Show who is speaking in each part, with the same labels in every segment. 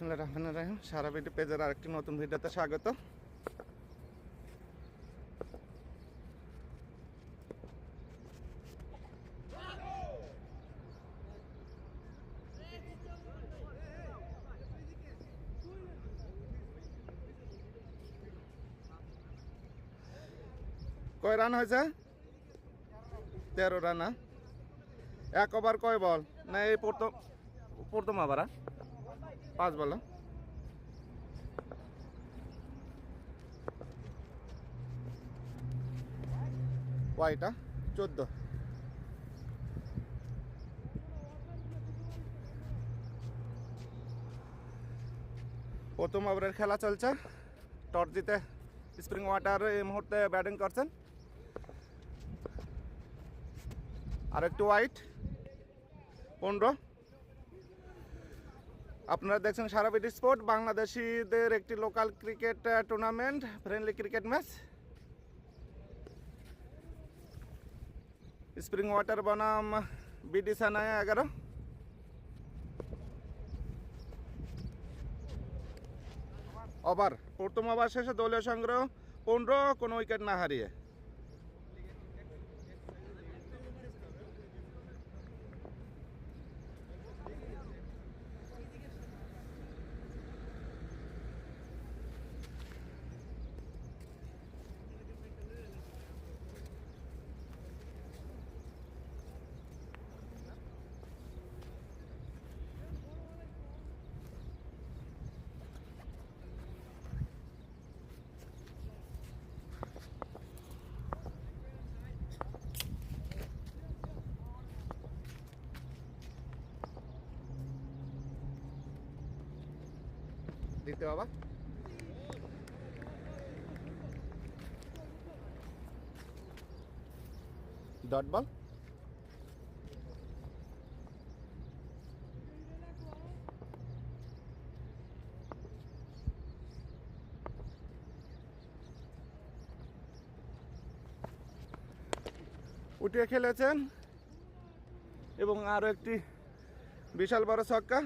Speaker 1: বিসমিল্লাহির রহমানির রহিম। সারা ভিডিও পেজের আরেকটি নতুন ভিডিওতে স্বাগত। কয় রান হয়েছে? 13 রান। এক ওভার কয় বল? না এই প্রথম ওভার 5 বল। ওয়াইটা 14। প্রথম ওভারের খেলা চলছে। টস জিতে স্প্রিং ওয়াটার এই মুহূর্তে ব্যাটিং করছেন। আর একটু ওয়াইট 15। আপনারা দেখছেন সারা বিডি স্পোর্ট, বাংলাদেশিদের একটি local cricket tournament, friendly cricket match. Spring water বনাম বিডি সানায়া 11। ওভার, প্রথম ওভার শেষে দলীয় সংগ্রহ 15, কোনো উইকেট না হারিয়ে। দিতে বাবা, ডট বল। উঠিয়ে খেলেছেন এবং আরো একটি বিশাল বড় ছক্কা।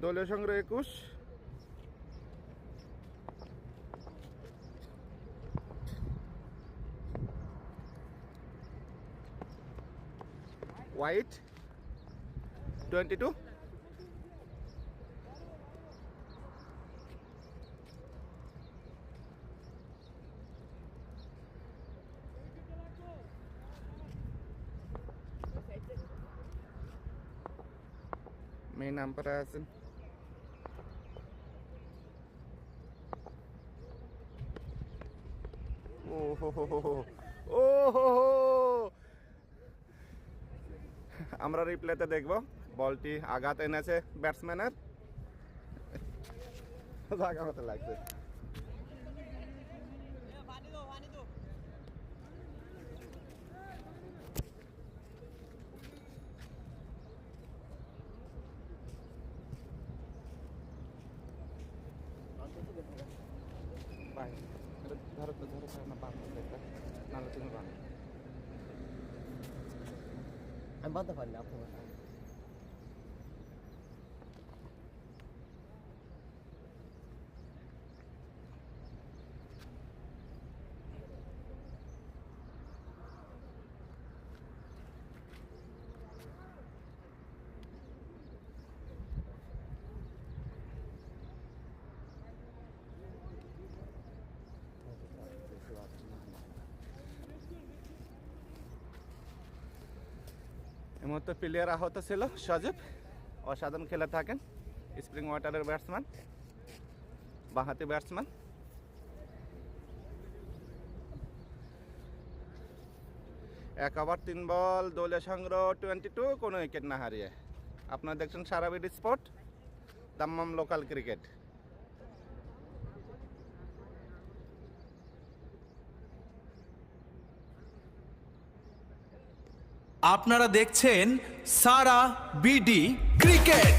Speaker 1: দলীয় সংগ্রহ 21। হোয়াইট 22। মেইন আম্পায়ার আছেন। আমরা রিপ্লেতে দেখব, বলটি আঘাত এনেছে ব্যাটসম্যানের, জায়গা মতো লাগছে। ধরো তো ধরো না, বাদ নাহলে তুমি বাদ।
Speaker 2: আমি বাঁধতে পারি না আপনার কথা।
Speaker 1: এই মুহূর্তে প্লেয়ার আহত ছিল সজীব, অসাধারণ খেলে থাকেন। স্প্রিং ওয়াটারের ব্যাটসম্যান, বাঁহাতি ব্যাটসম্যান। এক ওভার 3 বল, দলীয় সংগ্রহ 22, কোনো উইকেট না হারিয়ে। আপনারা দেখছেন Sara BD sport, Dammam local cricket.
Speaker 3: আপনারা দেখছেন Sara BD cricket,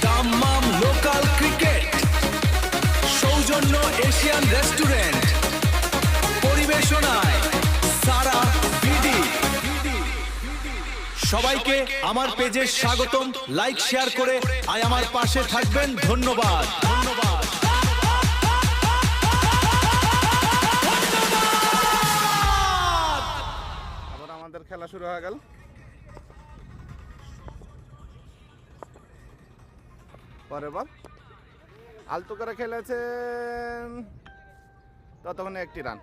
Speaker 3: Dammam local cricket. Asian restaurant পরিবেশনায় সারা বিডি। সবাইকে আমার পেজে স্বাগতম, লাইক শেয়ার করে আমার পাশে থাকবেন। ধন্যবাদ ধন্যবাদ।
Speaker 1: আবার আমাদের খেলা শুরু হয়ে গেল। পরের বল আলতু করে খেলেছেন, ততক্ষণে একটি রান।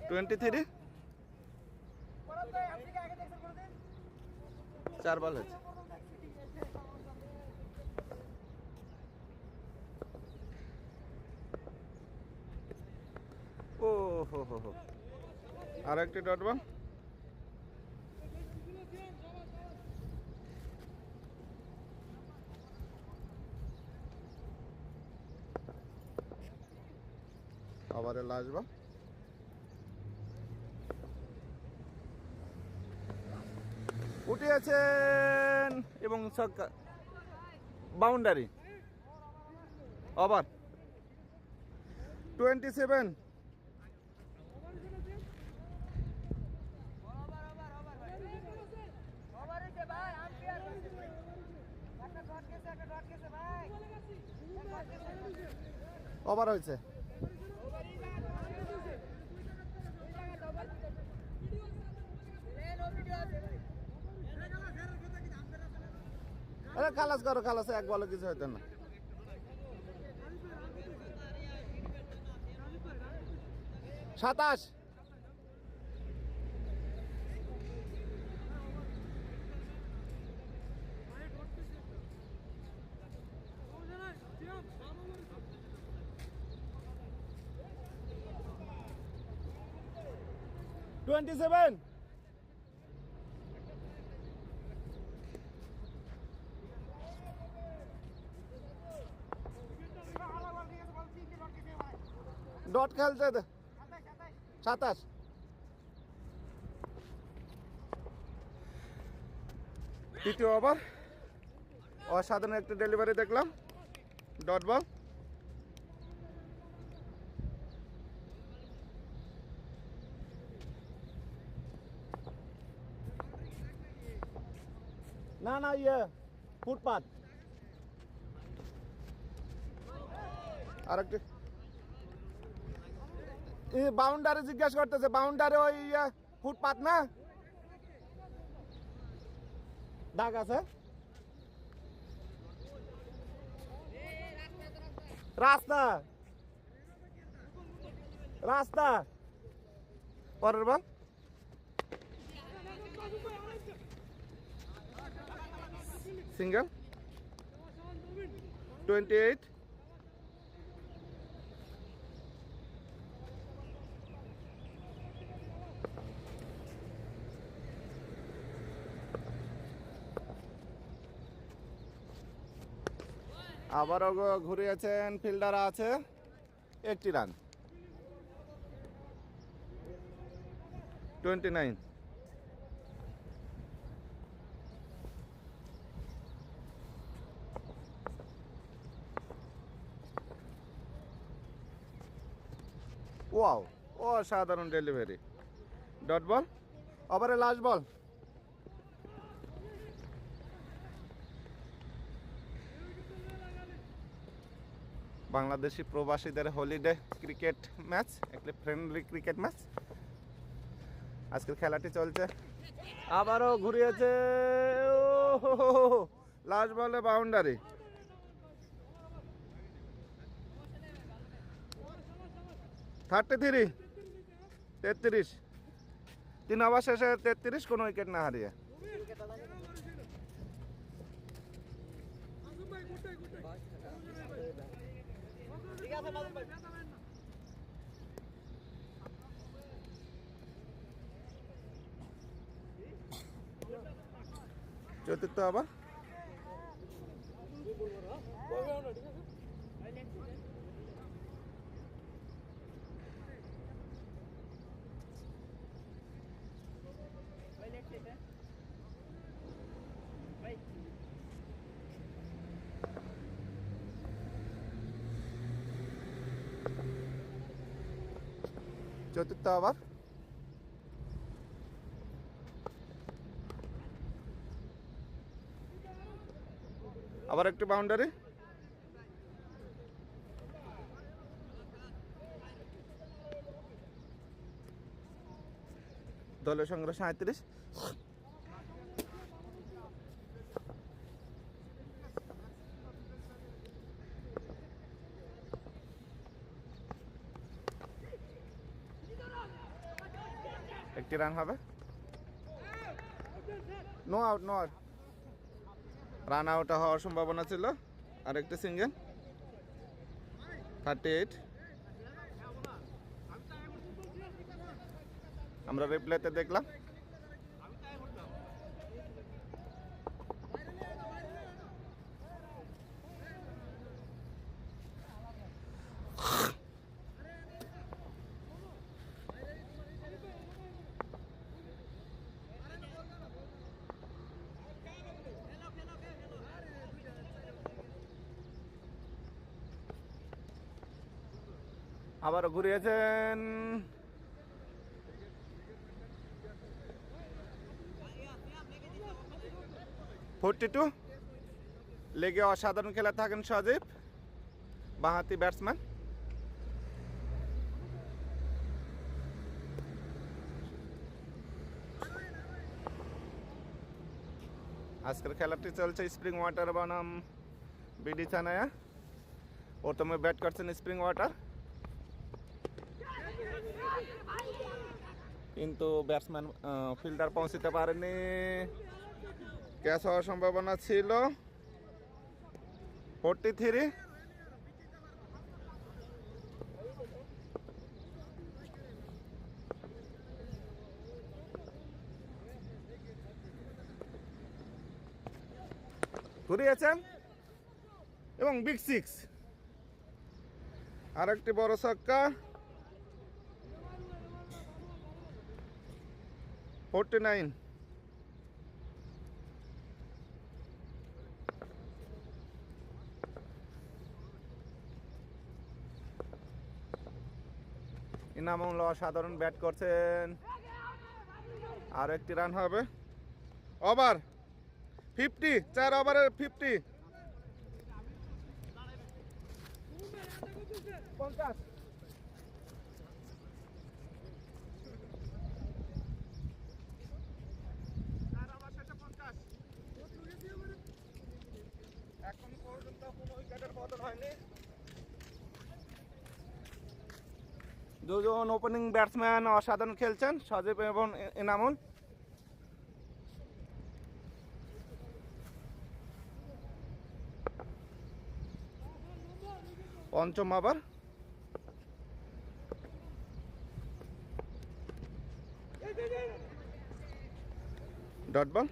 Speaker 1: (23) 4 বল হয়েছে। ও হো হো হো, আর একটি ডট বল। ওভারের লাস্ট বল। উঠিয়েছেন এবং বাউন্ডারি। ওভার 27। ওভার হয়েছে। আরে খালাস করো, খালাস, এক বলে কিছু হইতো না। সাতাশ। (27) ডট খেলছে 27। তৃতীয় ওভার, অসাধারণ একটা ডেলিভারি দেখলাম, ডট বল। না না, ফুটপাথ। আরেকটি বাউন্ডারি জিজ্ঞেস করতেছে, বাউন্ডারি ওই ফুটপাথ না, দাগ আছে। রাস্তা রাস্তা। পরের বল। সিঙ্গেল 28। আবারও ঘুরিয়েছেন, ফিল্ডার আছে, একটি রান। 29। ওয়াও, অসাধারণ ডেলিভারি, ডট বল। ওভারে লাস্ট বল। বাংলাদেশি প্রবাসীদের হলিডে ক্রিকেট ম্যাচ, একটা ফ্রেন্ডলি ক্রিকেট ম্যাচ। আজকের খেলাটি চলছে। আবারও ঘুরিয়েছে, লাস্ট বলে বাউন্ডারি। (33) 33। 3 ওভার শেষে 33, কোনো উইকেট না হারিয়ে। চতুর্থ ওভার। চতুর্থ ওভার। আবার একটি বাউন্ডারি। দলীয় সংগ্রহ 37। একটি রান হবে। No out, no out. Run out হওয়ার সম্ভাবনা ছিল। আর একটি সিঙ্গেল। 38। আমরা রিপ্লেতে দেখলাম। আবারও ঘুরিয়েছেন। ফোর্টি-টু। লেগে অসাধারণ খেলা থাকেন সজীব, বাঁহাতি ব্যাটসম্যান। আজকের খেলাটি চলছে স্প্রিং ওয়াটার বনাম বিডি চানায়া। প্রথমে ব্যাট করছেন স্প্রিং ওয়াটার, কিন্তু ব্যাটসম্যান ফিল্ডার পৌঁছতে পারেনি। ক্যাচ হওয়ার সম্ভাবনা ছিল। 43। ঘুরিয়েছেন এবং বিগ সিক্স। আর একটি বড় ছক্কা। 49। ইনামুল অসাধারণ ব্যাট করছেন। আর একটি রান হবে। ওভার 50, 4 ওভারের 50। 50। এখন পর্যন্ত কোনো উইকেটের পতন হয়নি। দুজন ওপেনিং ব্যাটসম্যান অসাধারণ খেলছেন, সজীব এবং এনামুল। পঞ্চম ওভার। Dot ball.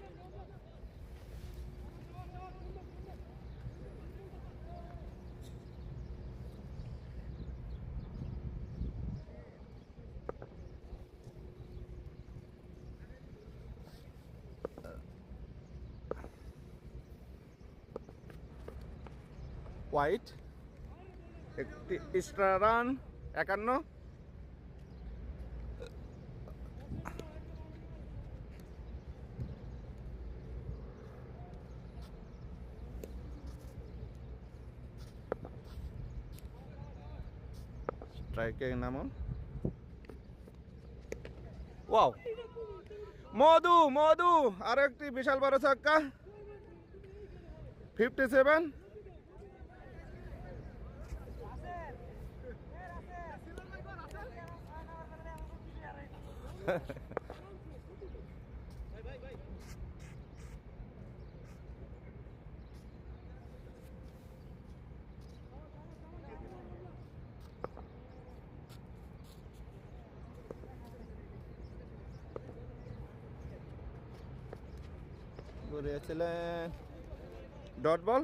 Speaker 1: হোয়াইট। একটি এক্সট্রা রান। 51। স্ট্রাইকে নামন। ওয়াও, মধু মধু আর একটি বিশাল বড় ছক্কা। 57। ঘুরিয়েছিলেন। Dot ball.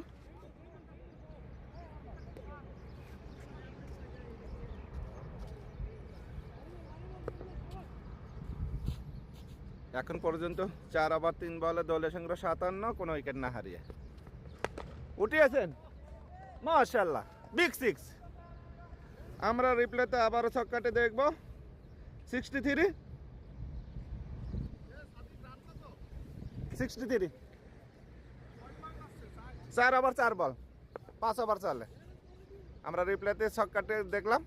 Speaker 1: এখন পর্যন্ত 4 ওভার 3 বলে দলীয় সংগ্রহ 57, কোনো উইকেট না হারিয়ে উঠিয়েছেন। মাশাআল্লাহ, বিগ 6। আমরা রিপ্লেতে আবারও ছক্কাটি দেখব। 63 4 ওভার 4 বল, 5 ওভার চলে। আমরা রিপ্লেতে ছক্কাটি দেখলাম।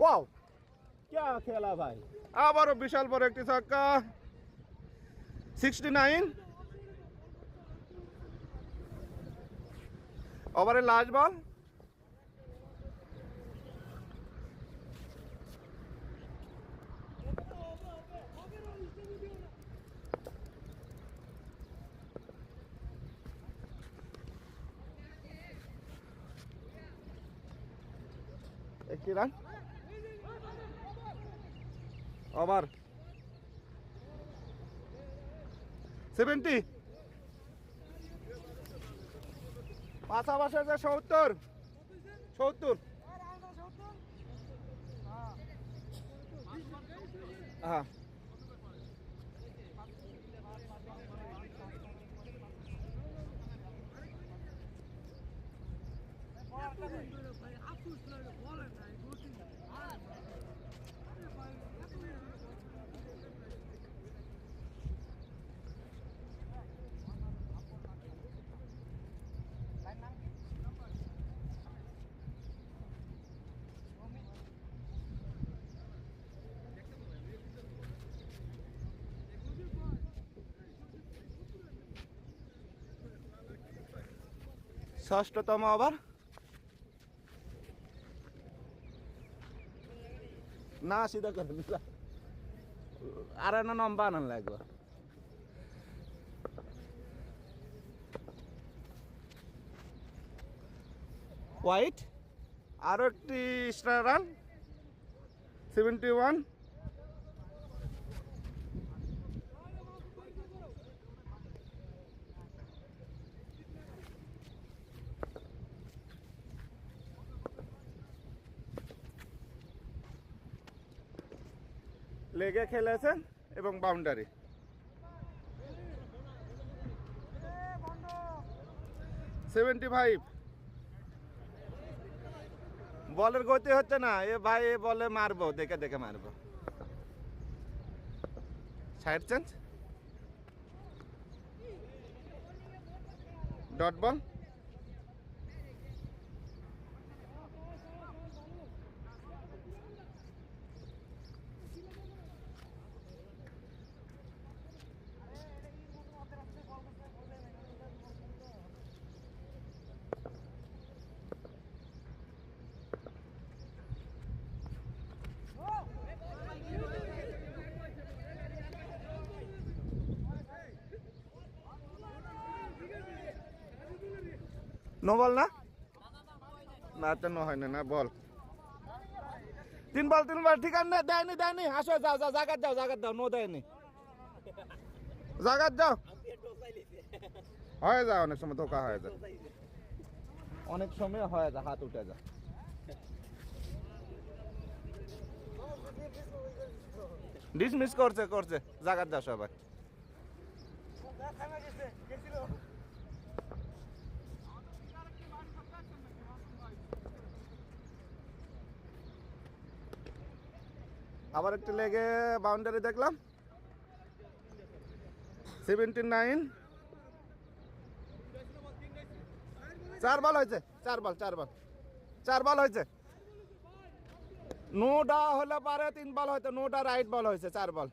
Speaker 1: ওয়াও, क्या খেলা ভাই, আবারও বিশাল বড় একটি ছক্কা। 69 ওভারের লাস্ট বল। একটি রান ওভার। 70 পাশাপাশি আছে 70। হ্যাঁ, ষষ্ঠতম ওভার। না সিধা করে দিলাম, আর না লম্বা আনান লাগবে। হোয়াইট, আরো একটি এক্সট্রা রান। 71 লেগে খেলেছেন এবং বাউন্ডারি। 75 বলের গতি হচ্ছে না। এ ভাই এ বলে মারবো, দেখে দেখে মারবো। Side change, dot ball. No ball না, না তো নো হয় না বল। 3 বল 3 বল, ঠিক আছে। দেয়নি। আসো, যাও জাগাত দাও। নো দেয়নি, জাগাত যাও। হয়ে যায় অনেক সময়, ধোকা হয়ে যায়, অনেক সময় হয়ে যায়, হাত উঠে যায়। ডিসমিস করছে, জাগাত যাও সবাই। আবার একটু লেগে বাউন্ডারি দেখলাম। 79 4 বল হয়েছে, 4 বল হয়েছে। নোটা হলে পারে 3 বল হয়তো, নোটা রাইট বল হয়েছে। 4 বল।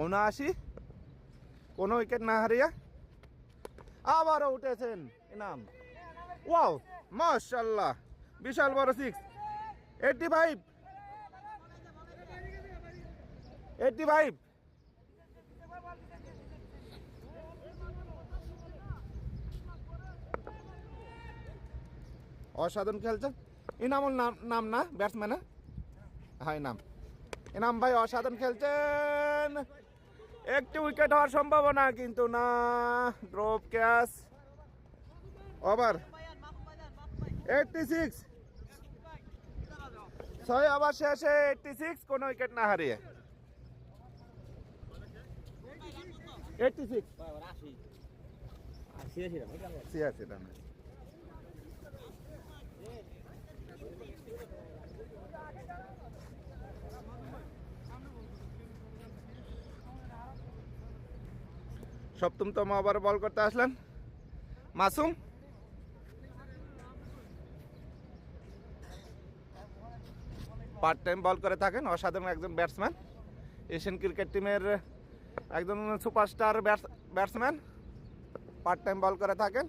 Speaker 1: ঊনআশি, কোনো উইকেট না হারিয়ে আবারও উঠেছেন ইনাম। ওয়াও, মাশাআল্লাহ, বিশাল বড় 6। 85 অসাধারণ খেলছেন ইনামুল। নাম না ব্যাটসম্যানের? হ্যাঁ, ইনাম ভাই অসাধারণ খেলছেন। একটি উইকেট হওয়ার সম্ভাবনা, কিন্তু না, ড্রপ ক্যাচ। ওভার 86, 6 ওভার শেষে 86, কোনো উইকেট না হারিয়ে 86, 86 রানে। সপ্তমতম ওভার বল করতে আসলেন মাসুম। পার্ট টাইম বল করে থাকেন, অসাধারণ একজন ব্যাটসম্যান, এশিয়ান ক্রিকেট টিমের একজন সুপারস্টার ব্যাটসম্যান, পার্ট টাইম বল করে থাকেন।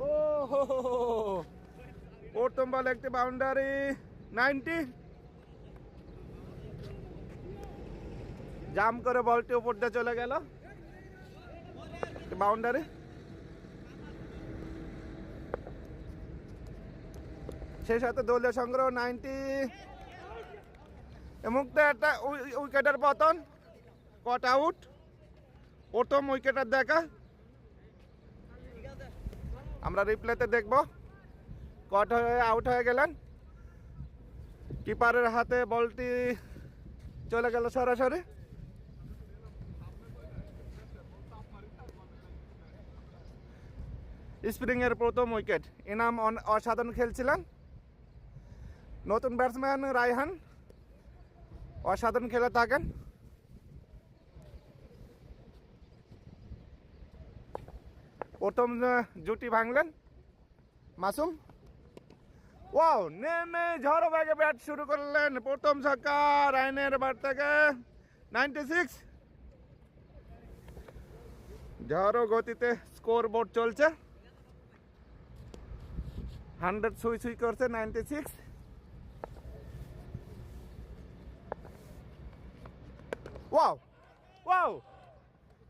Speaker 1: ও হো হো হো। প্রথম বল একটি বাউন্ডারি 90, জাম্প করে বলটি উপর দিয়ে চলে গেল, বাউন্ডারি। সেই সাথে দলীয় সংগ্রহ 90, এই মুহূর্তে একটা উইকেটের পতন, কট আউট, প্রথম উইকেটের দেখা। আমরা রিপ্লেতে দেখব, কট হয়ে আউট হয়ে গেলেন, কিপারের হাতে বলটি চলে গেল সরাসরি। স্প্রিং এর প্রথম উইকেট, ইনাম অসাধারণ খেলছিলেন, নতুন ব্যাটসম্যান রায়হান অসাধারণ খেলে থাকেন। প্রথম জুটি ভাঙলেন মাসুম। ওয়াও, নেমে ঝড়ো বেগে ব্যাট শুরু করলেন, প্রথম ছক্কা রায়হানের ব্যাট থেকে 96। ঝড়ো গতিতে স্কোর বোর্ড চলছে, 100 ছুঁই করছে, 96। ওয়াও ওয়াও,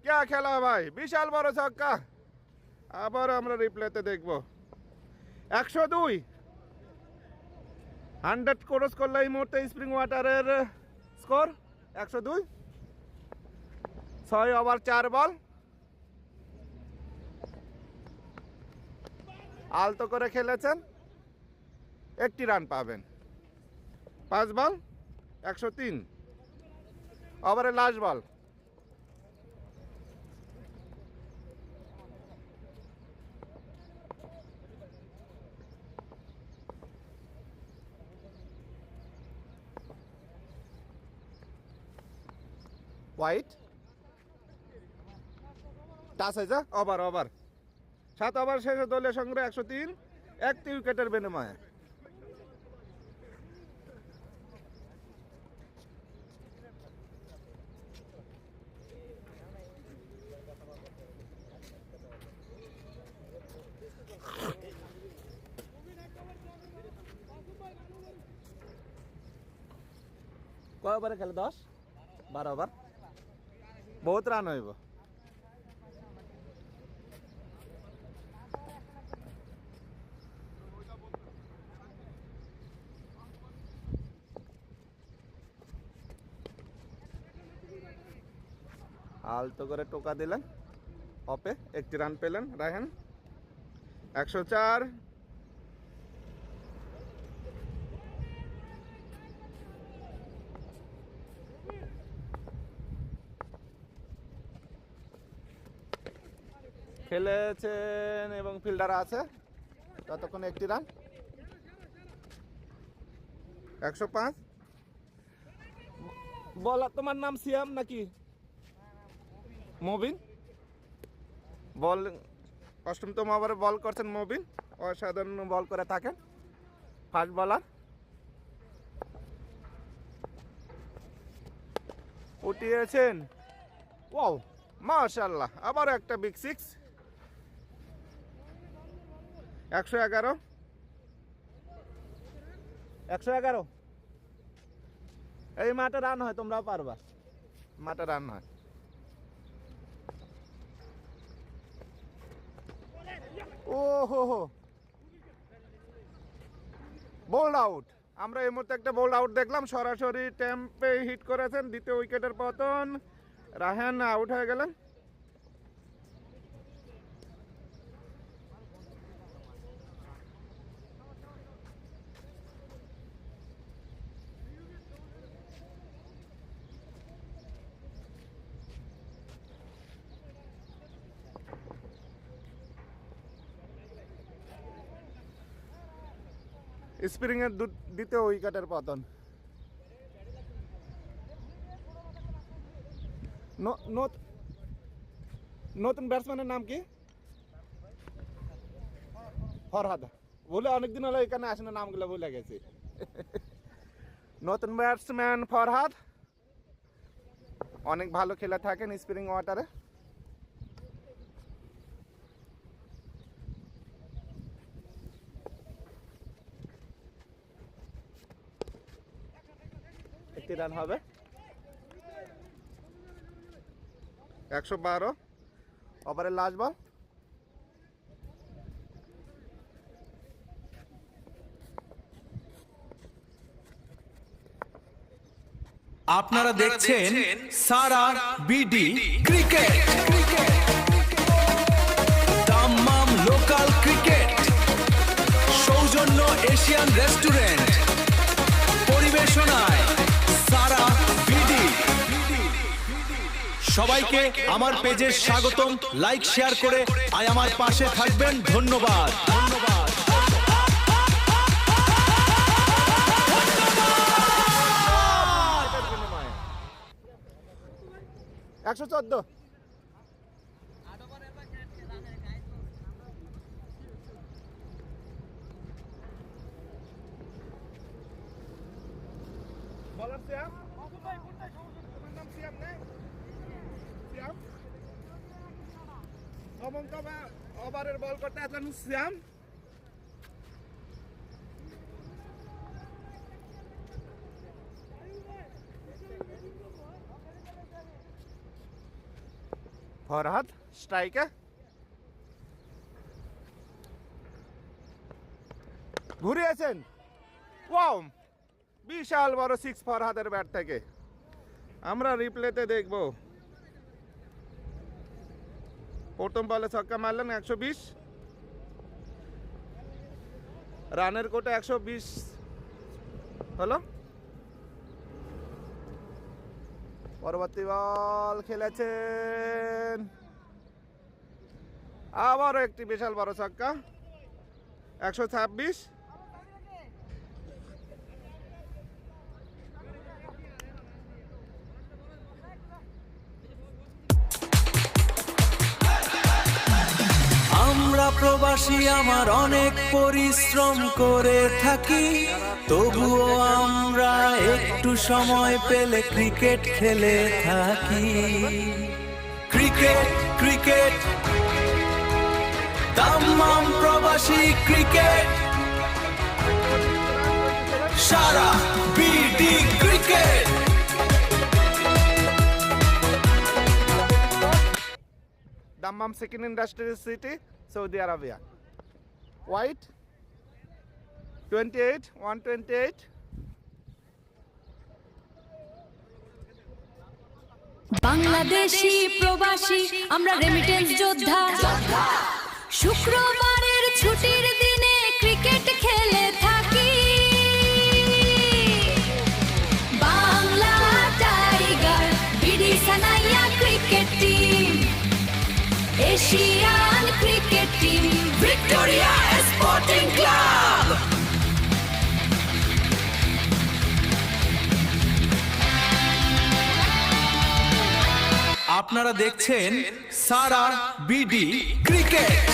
Speaker 1: क्या খেলা ভাই, বিশাল বড় ছক্কা। আবার আমরা রিপ্লেতে দেখব, 102, 100 ক্রস করলে এই মুহূর্তে স্প্রিং ওয়াটারের স্কোর 102। 6 ওভার 4 বল, আলতো করে খেলেছেন, একটি রান পাবেন। 5 বল 103, ওভারের লাস্ট বল। হোয়াইট টাচ হয়েছে, ওভার 7 ওভার শেষে দলীয় সংগ্রহ 103, একটি উইকেটের বিনিময়ে। কয় ওভারে খেলে? 10, 12 ওভার, বহুত রান হইব। আলতো করে টোকা দিলেন, অপে একটি রান পেলেন রায়হান। 104, খেলেছেন এবং ফিল্ডার আছে, ততক্ষণ একটি রান। 105, বলার তোমার নাম সিয়াম নাকি মবিন? বল অষ্টমতম ওভারে বল করছেন মবিন, অসাধারণ বল করে থাকেন, ফাস্ট বলার। উঠিয়েছেন, ওয়াও মাশাআল্লাহ, আবার একটা বিগ 6। 111, 111, এই মাঠে রান হয়, তোমরাও পারবা, মাঠে রান হয়। ও হো হো, বোল্ড আউট। আমরা এই মুহূর্তে একটা বোল্ড আউট দেখলাম, সরাসরি টেম্পে হিট করেছেন, দ্বিতীয় উইকেটের পতন, রায়হান আউট হয়ে গেলেন। স্প্রিং এর দ্বিতীয় উইকেটের পতন। নতুন ব্যাটসম্যানের নাম কি? ফরহাদ। বলে অনেকদিন হলো এখানে আসে না, নামগুলো ভুলে গেছি। নতুন ব্যাটসম্যান ফরহাদ অনেক ভালো খেলে থাকেন স্প্রিং ওয়াটারে। একটি রান হবে। 112 ওভারের লাস্ট বল।
Speaker 3: আপনারা দেখছেন Sara BD cricket, Dammam local cricket, সৌজন্য এশিয়ান রেস্টুরেন্ট, পরিবেশনায় সারা বিডি। সবাইকে আমার পেজে স্বাগতম, লাইক শেয়ার করে আমার পাশে থাকবেন। ধন্যবাদ।
Speaker 1: 114। বলার সিয়াম, তোমার নাম সিয়াম না? সিয়াম অমন্ত ওভারের বল করতে আসলেন সিয়াম। ফরহাদ স্ট্রাইকে ঘুরিয়েছেন। ওয়াও, বিশাল বড় 6 ফরহাদের ব্যাট থেকে। আমরা রিপ্লেতে দেখব। প্রথম বলে ছক্কা মারলেন 120, রানের কোটা 120 হলো। পরবর্তী বল খেলেছেন, আবারও একটি বিশাল বড় ছক্কা 126।
Speaker 3: আমরা প্রবাসী, আমার অনেক পরিশ্রম করে থাকি, তবুও আমরা একটু সময় পেলে ক্রিকেট খেলে থাকি। ক্রিকেট ক্রিকেট, দাম্মাম প্রবাসী cricket, Sara BD cricket.
Speaker 1: Dammam second industrial city, Saudi Arabia. White 28, 128।
Speaker 4: Bangladeshi প্রবাসী আমরা রেমিটেন্স যোদ্ধা, শুক্রবারের ছুটির দিনে ক্রিকেট খেলে থাকি। Bangla tiger, BD Sanaiya cricket team, Asian cricket team, Victoria sporting club.
Speaker 3: আপনারা দেখছেন Sara BD cricket,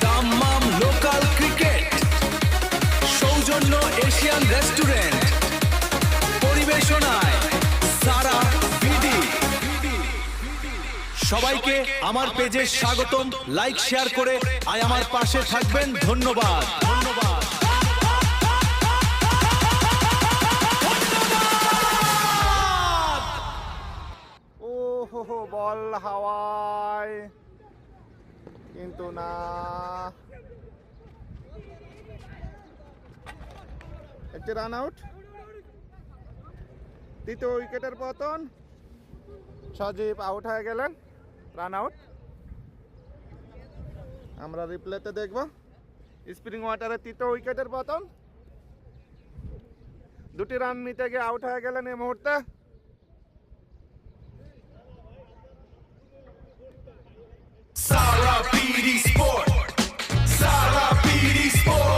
Speaker 3: Dammam local cricket, সৌজন্য এশিয়ান রেস্টুরেন্ট, পরিবেশনায় সারা বিডি। সবাইকে আমার পেজে স্বাগতম, লাইক শেয়ার করে আমার পাশে থাকবেন। ধন্যবাদ।
Speaker 1: ওহো, বল হাওয়ায়, কিন্তু না। একটি রান আউট। তৃতীয় উইকেটের পতন। সজীব আউট হয়ে গেলেন, রান আউট। আমরা রিপ্লেতে দেখব। স্প্রিং ওয়াটারের তৃতীয় উইকেটের পতন। 2টি রান নিতে গিয়ে আউট হয়ে গেলেন এই মুহূর্তে।
Speaker 3: Sara BD Sport, Sara BD Sport.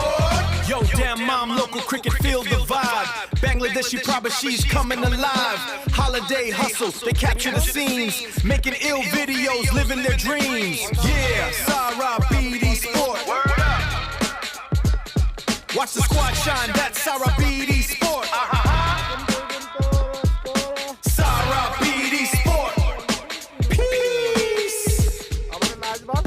Speaker 3: she proper, she's coming alive. Holiday hustle, they capture the scenes, making ill videos, living their dreams. Yeah, Sarah BD Sport. Watch the squad shine, that's Sarah BD Sport. Sarah BD Sport. Peace.
Speaker 1: আমাদের last বল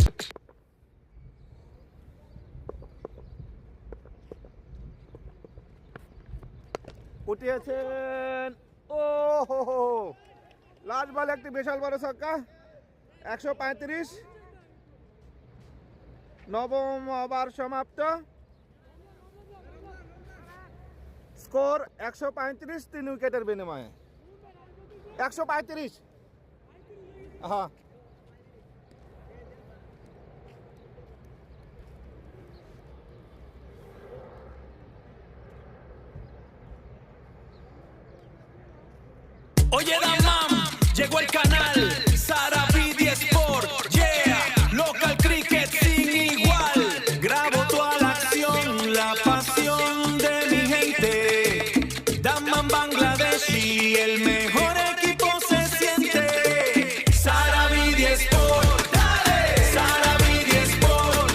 Speaker 1: উঠিয়েছেন। ও হো হো, last বল একটি বিশাল বড় ছক্কা। 135, নবম over সমাপ্ত। Score 135, 3 উইকেটের বিনিময়ে 135। হ্যাঁ,
Speaker 3: Oye, Damam, llegó el canal, Sara BD Sport, yeah, local cricket sin igual, grabo toda la acción, la pasión de mi gente, Damam Bangladesh y el mejor equipo se siente, Sara BD Sport, dale, Sara BD Sport,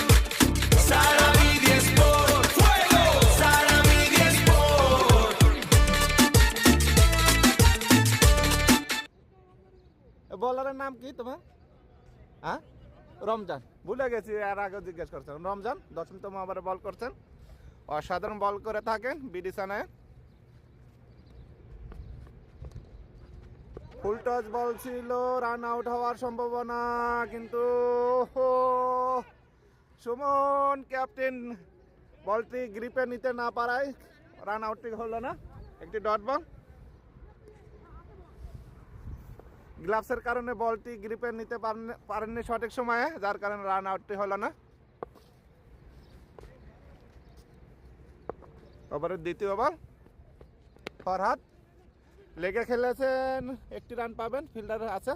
Speaker 3: Sara BD Sport, fuego, Sara BD Sport.
Speaker 1: বলারের নাম কি তোমার? হ্যাঁ, রমজান। ভুলে গেছি, আর আগে জিজ্ঞেস করছেন। রমজান 10তম ওভারে বল করছেন, অসাধারণ বল করে থাকেন বিডিসানায়। ফুল টস বল ছিল, রান আউট হওয়ার সম্ভাবনা, কিন্তু সুমন ক্যাপ্টেন বলটি গ্রিপে নিতে না পারায় রান আউটটি হলো না। একটি ডট বল, গ্লাভসের কারণে বলটি গ্রিপে নিতে পারেননি সঠিক সময়ে, যার কারণে রান আউটটি হলো না। ওভারের দ্বিতীয় বল, ফরহাদ লেগে খেলেছেন, একটি রান পাবেন, ফিল্ডার আছে,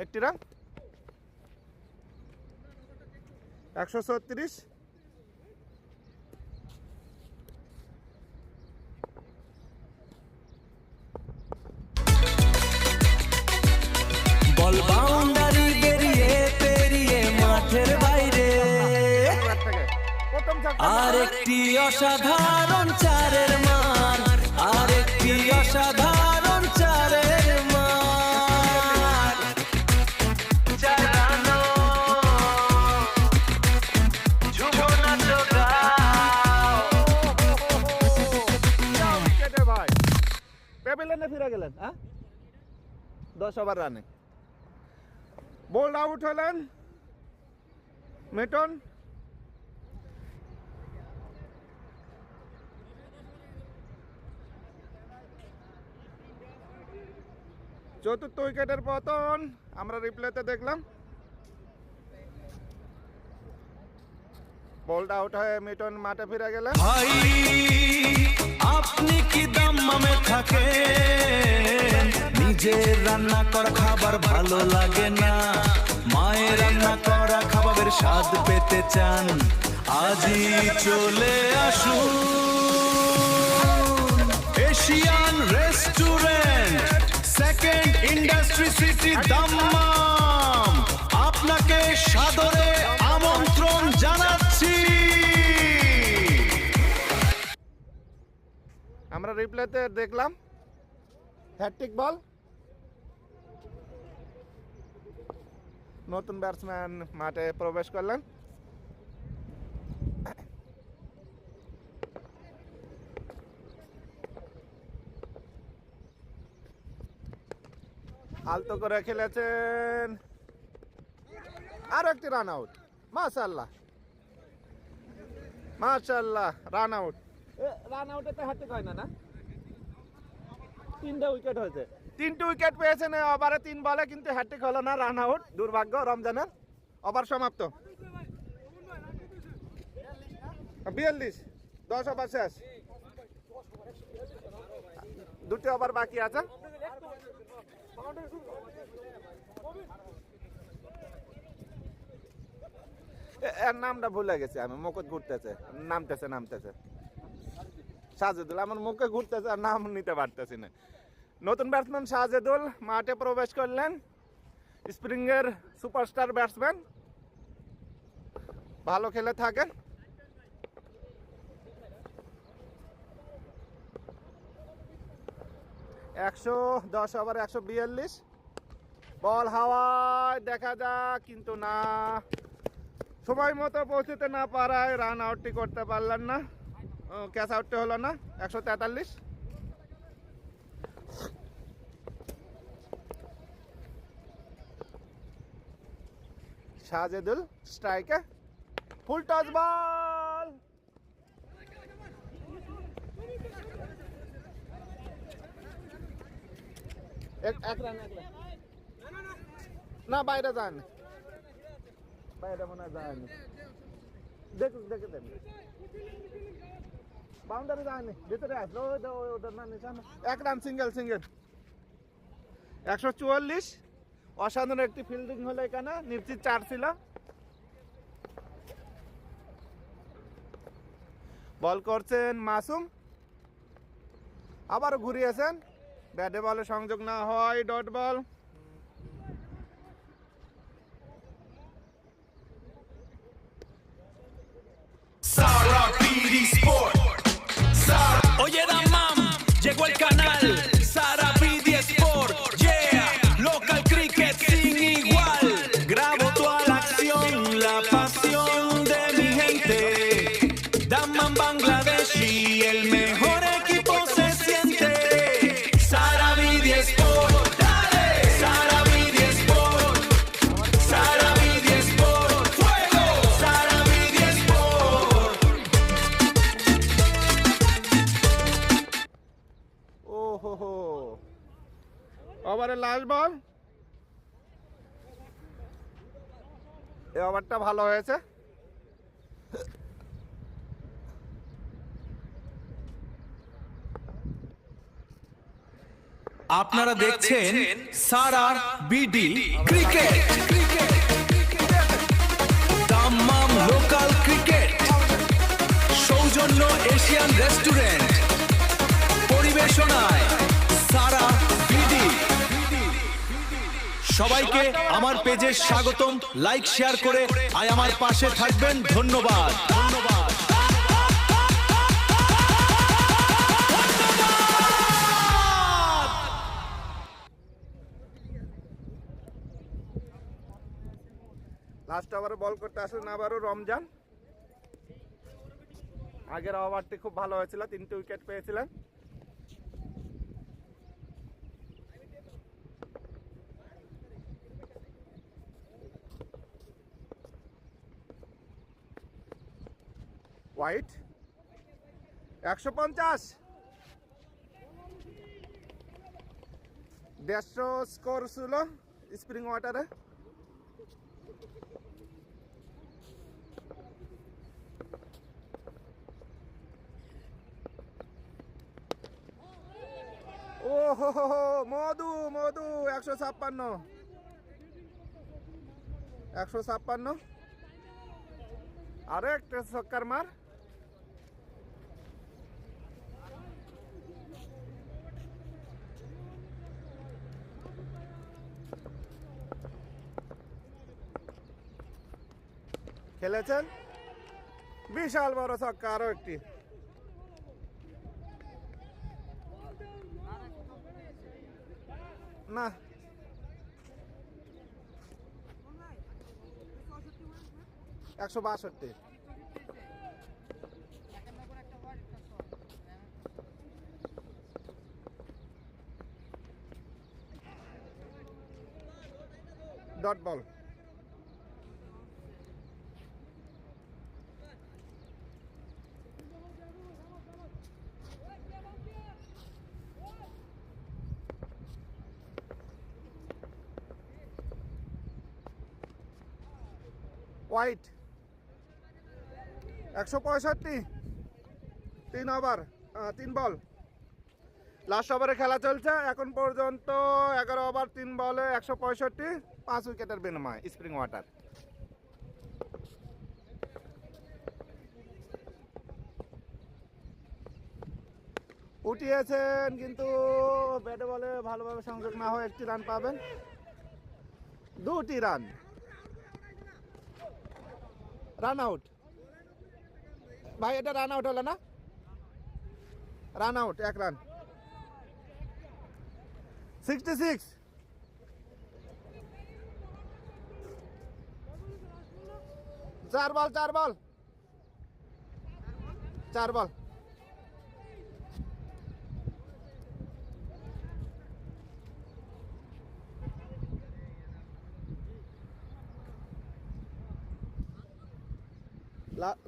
Speaker 1: একটি রান। 136।
Speaker 3: বল বাউন্ডারি বেরিয়ে পেরিয়ে মাঠের বাইরে,
Speaker 1: প্রথম ছক্কা।
Speaker 3: আরেকটি অসাধারণ চারের মার, আরেকটি অসাধারণ চারের মার, চারানো ঝুমনা জোগাও।
Speaker 1: উইকেটে ভাই, প্যাভিলিয়নে ফিরে গেলেন। হ্যাঁ, 10 ওভার রানে বোল্ড আউট হলেন মিটন। চতুর্থ উইকেটের পতন আমরা রিপ্লেতে দেখলাম। বোল্ড আউট হয়ে মিটন মাঠে ফিরে গেলেন।
Speaker 3: ভাই আপনি কি দাম্মামে থাকেন, নিজের রান্না করা খাবার ভালো লাগে না, মায়ের রান্না করা খাবারের স্বাদ পেতে চান, আজই চলে আসুন Asian restaurant, second industry city Dammam, আপনাকে সাদরে আমন্ত্রণ জানাচ্ছি।
Speaker 1: আমরা রিপ্লেতে দেখলাম হ্যাট্রিক বল, নতুন ব্যাটসম্যান মাঠে প্রবেশ করলেন। আলতো করে খেলেছেন, আরো একটি রান আউট। মাশাআল্লাহ মাশাআল্লাহ, রান আউট। রান আউটে তো হ্যাট্রিক হয় না, না? 3টে উইকেট হয়েছে, 3টে উইকেট পেয়েছেন ওভারে 3 বলে, কিন্তু হ্যাট্রিক হলো না, রান আউট। দুর্ভাগ্য রমজানের। ওভার সমাপ্ত, 42, 10 ওভার শেষ, 2টি ওভার বাকি আছে। এর নামটা ভুলে গেছি আমি, মুকুট ঘুরতেছে, নামতেছে সাজেদুল, আমার মুখে ঘুরতেছে আর নাম নিতে পারতেছি না। নতুন ব্যাটসম্যান সাজেদুল মাঠে প্রবেশ করলেন, স্প্রিংয়ের সুপারস্টার ব্যাটসম্যান, ভালো খেলে থাকেন। একশো 10 ওভার 142, বল হাওয়ায়, দেখা যাক, কিন্তু না, সময় মতো পৌঁছতে না পারায় রান আউটটি করতে পারলেন না, ক্যাচ আউটটি হলো না। 143, সাজেদুল স্ট্রাইকে, ফুল টস বল, এক রান, না বাইরে যান, বাইরে মনে হয় যায়নি, দেখে দেন, বাউন্ডারি যায়নি, ভিতরে আসলো, ওদের না নিশানা, 1 রান, সিঙ্গেল। 144, অসাধারণ একটি ফিল্ডিং হলো এখানে, নিশ্চিত 4 ছিল। বল করছেন মাসুম, আবারও ঘুরিয়েছেন, ব্যাটে বলে সংযোগ না হয়, dot ball.
Speaker 3: Sara BD Sport. Oye, Damam, llegó el canal. Sara BD Sport. Yeah, local cricket sin igual. Grabo toda la acción, la pasión de mi gente. Damam Bangladeshi, el mejor equipo se siente. Sara BD Sport. Dale. Sara BD Sport. Sara BD Sport. Fuego. Sara BD Sport.
Speaker 1: ও হো, ওভারের last বল, এই ওভারটা ভালো হয়েছে।
Speaker 3: আপনারা দেখছেন Sara BD cricket, Dammam local cricket, সৌজন্য Asian restaurant, পরিবেশনায় Sara BD. সবাইকে আমার পেজে স্বাগতম, লাইক শেয়ার করে আমার পাশে থাকবেন, ধন্যবাদ।
Speaker 1: লাস্ট ওভারে বল করতে আসলেন আবারও রমজান। আগের ওভারটি খুব ভালো হয়েছিল, 3টে উইকেট পেয়েছিলেন। হোয়াইট 150, 150 স্কোর ছিল স্প্রিং ওয়াটারে। ও হো হো হো, মধু 156, 156, আরো একটা ছক্কার মার। খেলেছেন, বিশাল বড় ছক্কা, আরো একটি। না, একশো 62। Dot ball. হোয়াইট 165, 3 ওভার 3 বল, লাস্ট ওভারে খেলা চলছে এখন পর্যন্ত। 11 ওভার 3 বলে 165, 5 উইকেটের বিনিময় স্প্রিং ওয়াটার। উঠিয়েছেন কিন্তু ব্যাটে বলে ভালোভাবে সংযোগ না হয়ে একটি রান পাবেন, 2টি রান, রান আউট। ভাই এটা রান আউট হলো না? Run out, 1 run. 66। চার বল 4 বল।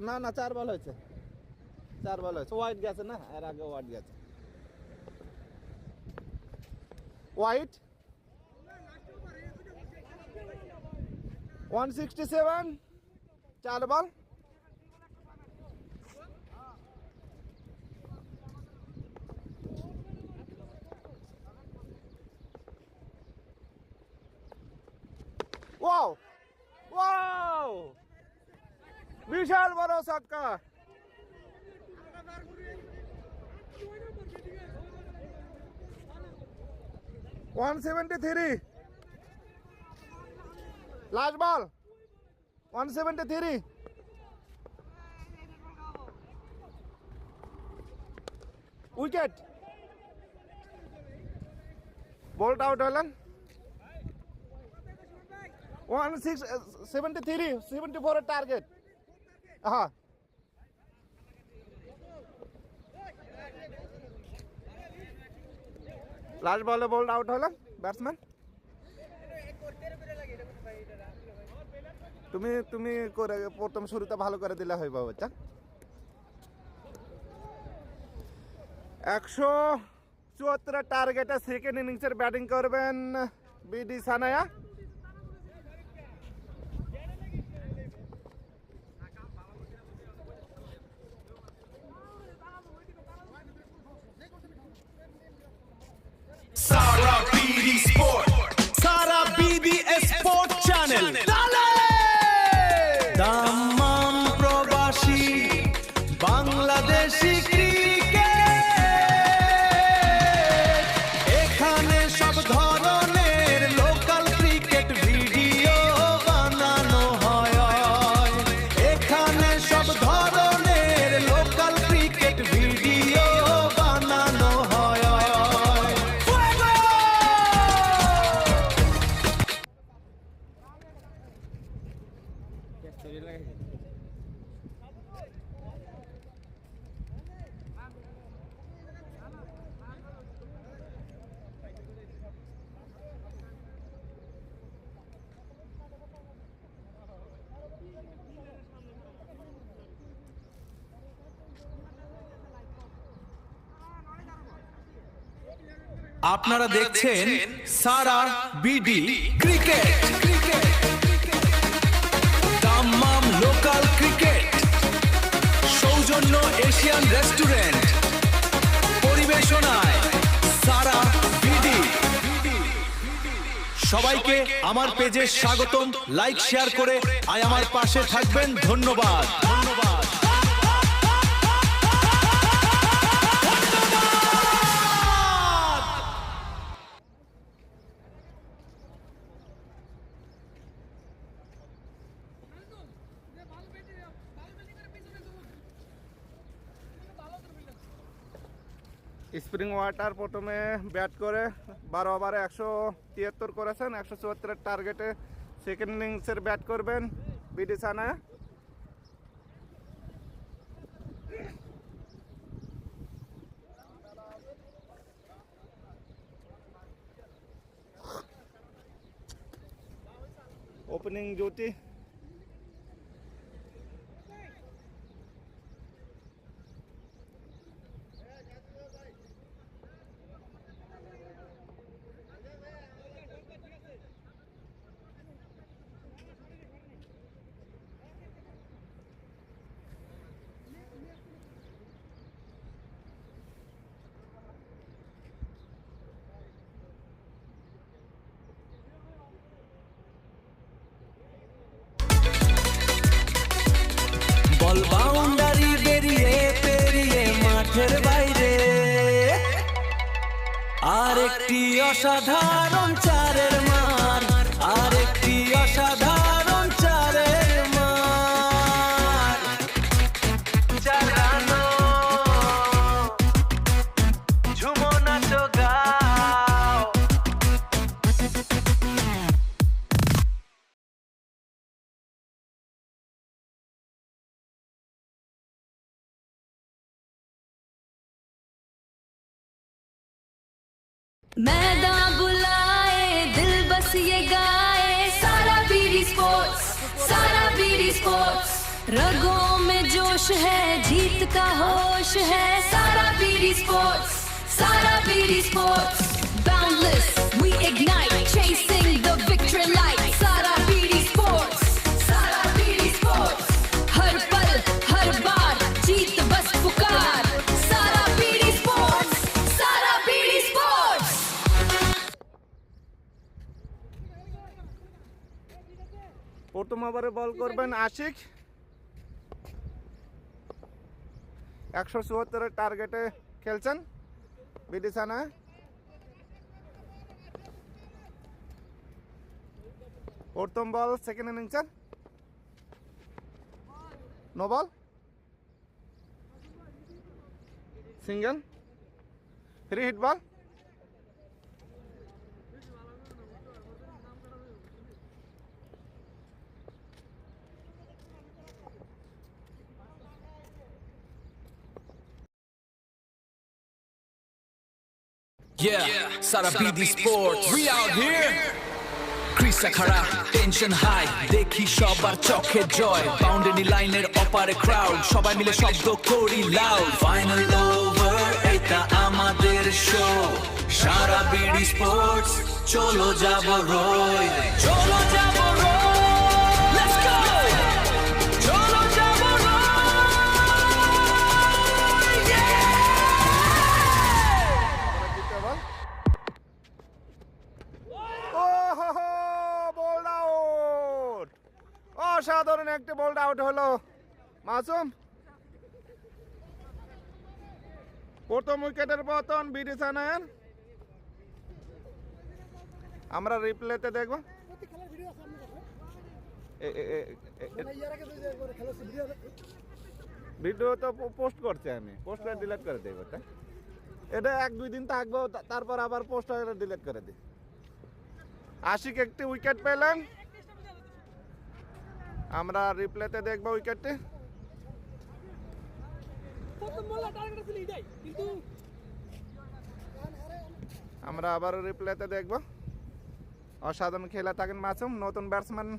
Speaker 1: না না 4 বল হয়েছে, 4 বল হয়েছে। হোয়াইট গেছে না, এর আগে হোয়াইট গেছে। Wide 167, 4 ball. ওয়াও ওয়াও, বিশাল বড় ছক্কা। One 173, last ball 173। Wicket, bowled out হলেন। 173, 74 এর টার্গেট। হ্যাঁ, লাস্ট বলে বোল্ট আউট হলেন ব্যাটসম্যান। তুমি করে প্রথম শুরুতে ভালো করে দিলে হইব বাচ্চা। 174 টার্গেটে সেকেন্ড ইনিংসের ব্যাটিং করবেন BD Sanaya.
Speaker 3: Sara BD Sport, Sara BD Sport Channel. Dammam প্রবাসী বাংলাদেশি ক্রিকেট, এখানে সব ধরনের লোকাল ক্রিকেট ভিডিও বানানো হয়। এখানে সব ধরনের লোকাল ক্রিকেট ভিডিও বানানো হয়। আপনারা দেখছেন Sara BD cricket, Dammam local cricket, সৌজন্য এশিয়ান রেস্টুরেন্ট, পরিবেশনায় সারা বিডি। সবাইকে আমার পেজে স্বাগতম, লাইক শেয়ার করে আমার পাশে থাকবেন। ধন্যবাদ।
Speaker 1: স্প্রিং ওয়াটার প্রথমে ব্যাট করে 12 ওভারে 173 করেছেন। 174 টার্গেটে সেকেন্ড ইনিংসের ব্যাট করবেন বিডি সানায়া। ওপেনিং ডিউটি
Speaker 3: আরেকটি অসাধারণ চারের মার, আরেকটি অসাধারণ চারের মার। চার রানো ঝুমো নাচো গাও।
Speaker 4: मैदान बुलाए दिल बस ये गाए सारा बीडी स्पोर्ट्स, सारा बीडी स्पोर्ट्स। रगों में जोश है, जीत का होश है, सारा बीडी स्पोर्ट्स, सारा BD sports. Boundless, we ignite, chasing the victory light, सारा बीडी स्पोर्ट्स, सारा बीडी स्पोर्ट्स। हर पल हर बार जीत बस पुकार, सारा बीडी स्पोर्ट्स, सारा बीडी स्पोर्ट्स।
Speaker 1: প্রথম ওভারে বল করবেন আশিক। 174 টার্গেটে খেলছেন বিডিসানা। প্রথম বল সেকেন্ড ইনিংসের no ball, single, free hit ball.
Speaker 3: Yeah, Sara BD Sports, we out here. Krisa Khara, tension high, দেখি সবার চোখে জয়, বাউন্ডারি লাইনের অপারে ক্রাউড, সবাই মিলে শব্দ করি লাউড। ফাইনাল ওভার, এটা আমাদের শো, সারা বিডি স্পোর্টস, চলো যাব রয়, চলো যাব রয়, লেটস গো, চলো যাব রয়,
Speaker 1: বোল্ড আউট, অসাধারণ একটি বোল্ড আউট হলো মাসুম। প্রথম উইকেটের পতন বিডিসানার। আমরা রিপ্লেতে দেখব। ভিডিও তো পোস্ট করছি আমি, পোস্ট করে ডিলিট করে দেবো। এটা 1-2 দিন থাকবো, তারপর আবার পোস্ট করে ডিলিট করে দিই। আশিক একটি উইকেট পেলেন, আমরা রিপ্লেতে দেখব উইকেটটি। আমরা আবার রিপ্লেতে দেখব। অসাধারণ খেলা থাকেন মাসুম, নতুন ব্যাটসম্যান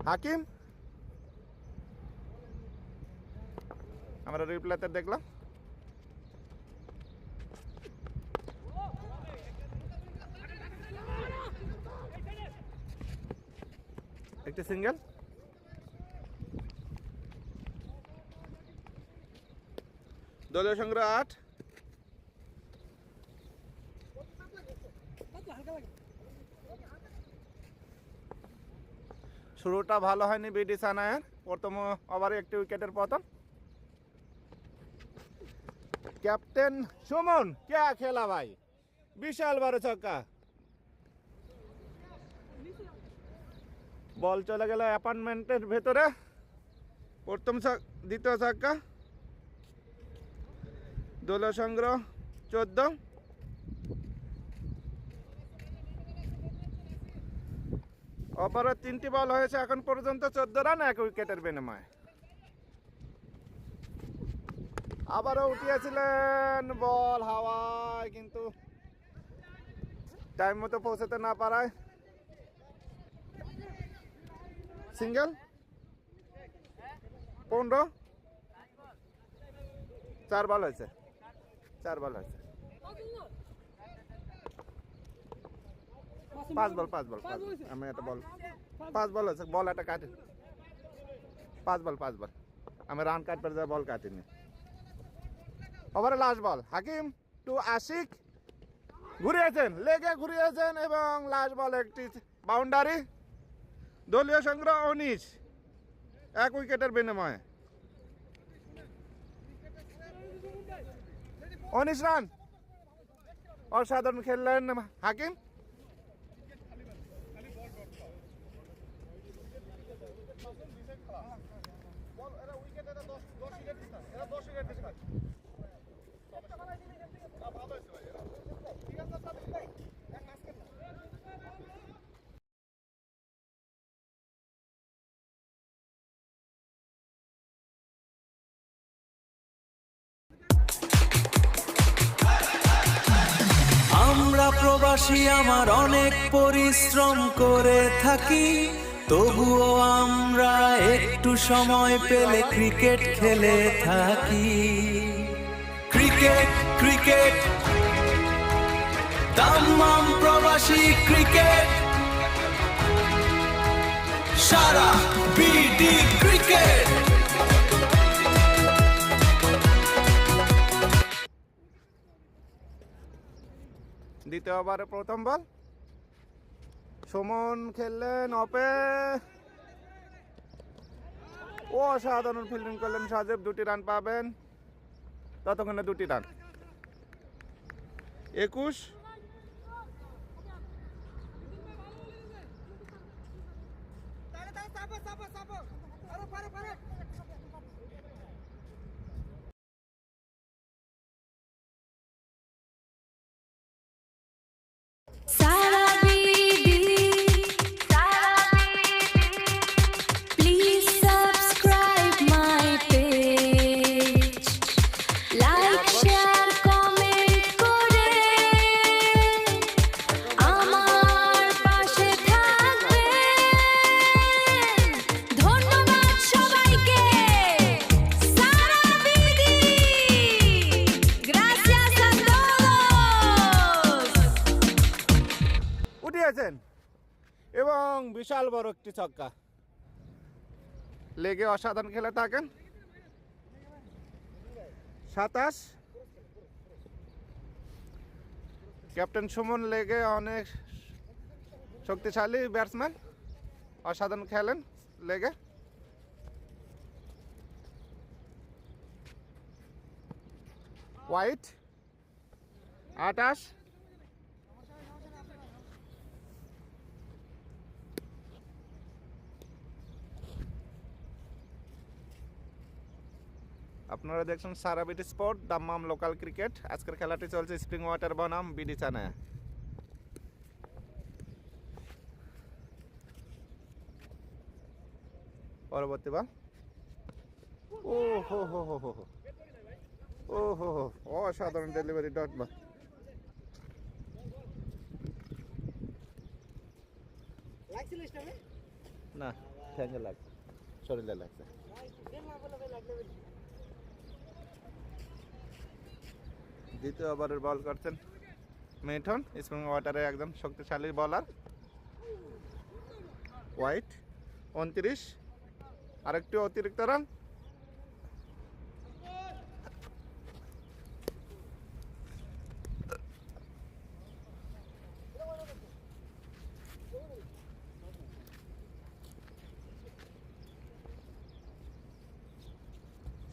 Speaker 1: হাকিম। আমরা রিপ্লেতে দেখলাম। একটি সিঙ্গেল, দলীয় সংগ্রহ 8। শুরুটা ভালো হয়নি বিডিসানার, প্রথম ওভারে একটি উইকেটের পতন। ক্যাপ্টেন সুমন, কে খেলা ভাই, বিশাল বড় ছক্কা। বল চলে গেল অ্যাপার্টমেন্টের ভেতরে। প্রথম দ্বিতীয় ছক্কা, দলীয় সংগ্রহ 14। ওভারে 3টি বল হয়েছে এখন পর্যন্ত, 14 রান 1 উইকেটের বিনিময়ে। আবারও উঠিয়েছিলেন বল হাওয়ায়, কিন্তু টাইম মতো পৌঁছাতে না পারায় সিঙ্গেল। 15, 4 বল হয়েছে, 4 বল হয়েছে। 5 বল, 5 বল, আমি একটা বল, 5 বল হয়েছে, বল একটা কাটে। 5 বল, 5 বল, আমি রান কাটতে যা বল কাটিনি। ওভারে লাস্ট বল, হাকিম টু আশিক, ঘুরিয়েছেন, লেগে ঘুরিয়েছেন এবং লাস্ট বল একটি বাউন্ডারি। দলীয় সংগ্রহ 19, 1 উইকেটের বিনিময়ে 19 রান। অসাধারণ খেললেন হাকিম।
Speaker 3: আমরা প্রবাসী আমার অনেক পরিশ্রম করে থাকি, তবুও আমরা একটু সময় পেলে ক্রিকেট খেলে থাকি। ক্রিকেট ক্রিকেট তামাম প্রবাসী ক্রিকেট, সারা বিডি ক্রিকেট।
Speaker 1: দ্বিতীয় ওভারে প্রথম বল, সুমন খেললেন অপে, অসাধারণ ফিল্ডিং করলেন সাজেব, 2টি রান পাবেন, ততক্ষণে 2টি রান। 21।
Speaker 4: सारा BD, please subscribe my page, like, share, comment করে আমার পাশে থাকবেন। ধন্যবাদ সবাইকে। সারা বিডি, gracias a todos।
Speaker 1: উঠিয়েছেন এবং বিশাল বড় একটি ছক্কা, লেগে অসাধারণ খেলে থাকেন। 27। ক্যাপ্টেন সুমন লেগে অনেক শক্তিশালী ব্যাটসম্যান, অসাধারণ খেলেন লেগে। হোয়াইট 28। আপনারা দেখছেন Sara BD sport, Dammam local cricket. আজকের খেলাটি চলছে স্প্রিং ওয়াটার বনাম বিডি চানায়া। পরবর্তী বল, ও হো হো হো হো হো, ও হো হো, অসাধারণ ডেলিভারি, ডট বল। না, ঠ্যাঙ্গে লাগছে, শরীরে লাগছে। দ্বিতীয় ওভারের বল করছেন মিঠুন, স্প্রিং ওয়াটারে একদম শক্তিশালী বলার। হোয়াইট 29, আরেকটি অতিরিক্ত রান।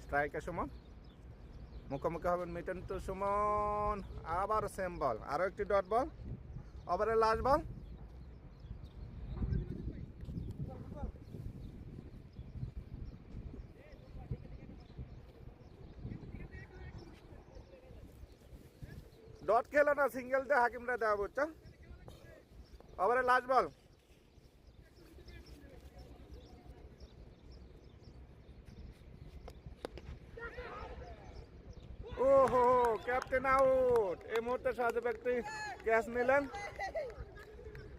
Speaker 1: স্ট্রাইকে সুমন, মুখোমুখি হবেন মিটন টু সুমন, আবার সেম বল, আরো একটি ডট বল, ওভারের লাস্ট বল। ডট খেলো না, সিঙ্গেল দিয়ে হাকিমরা দেওয়া বুঝছো। ওভারের লাস্ট বল, ওহো, ক্যাপ্টেন আউট। এই মুহূর্তে সাজেব একটি ক্যাচ নিলেন,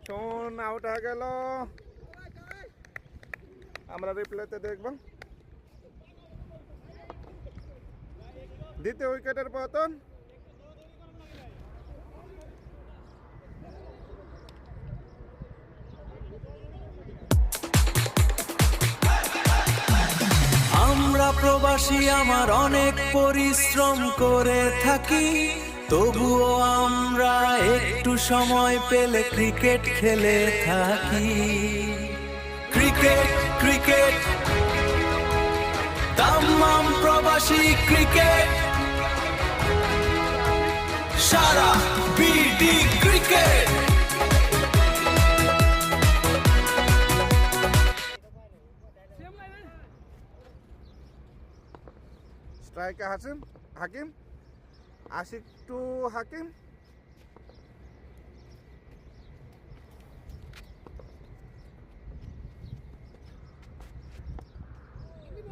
Speaker 1: শোন আউট হয়ে গেল। আমরা রিপ্লেতে দেখব। দ্বিতীয় উইকেটের পতন।
Speaker 3: আমরা প্রবাসী আমার অনেক পরিশ্রম করে থাকি, তবুও আমরা একটু সময় পেলে ক্রিকেট খেলে থাকি। ক্রিকেট ক্রিকেট তামাম প্রবাসী ক্রিকেট, সারা City Cricket.
Speaker 1: স্ট্রাইকে হাকিম আশিক টু হাকিম।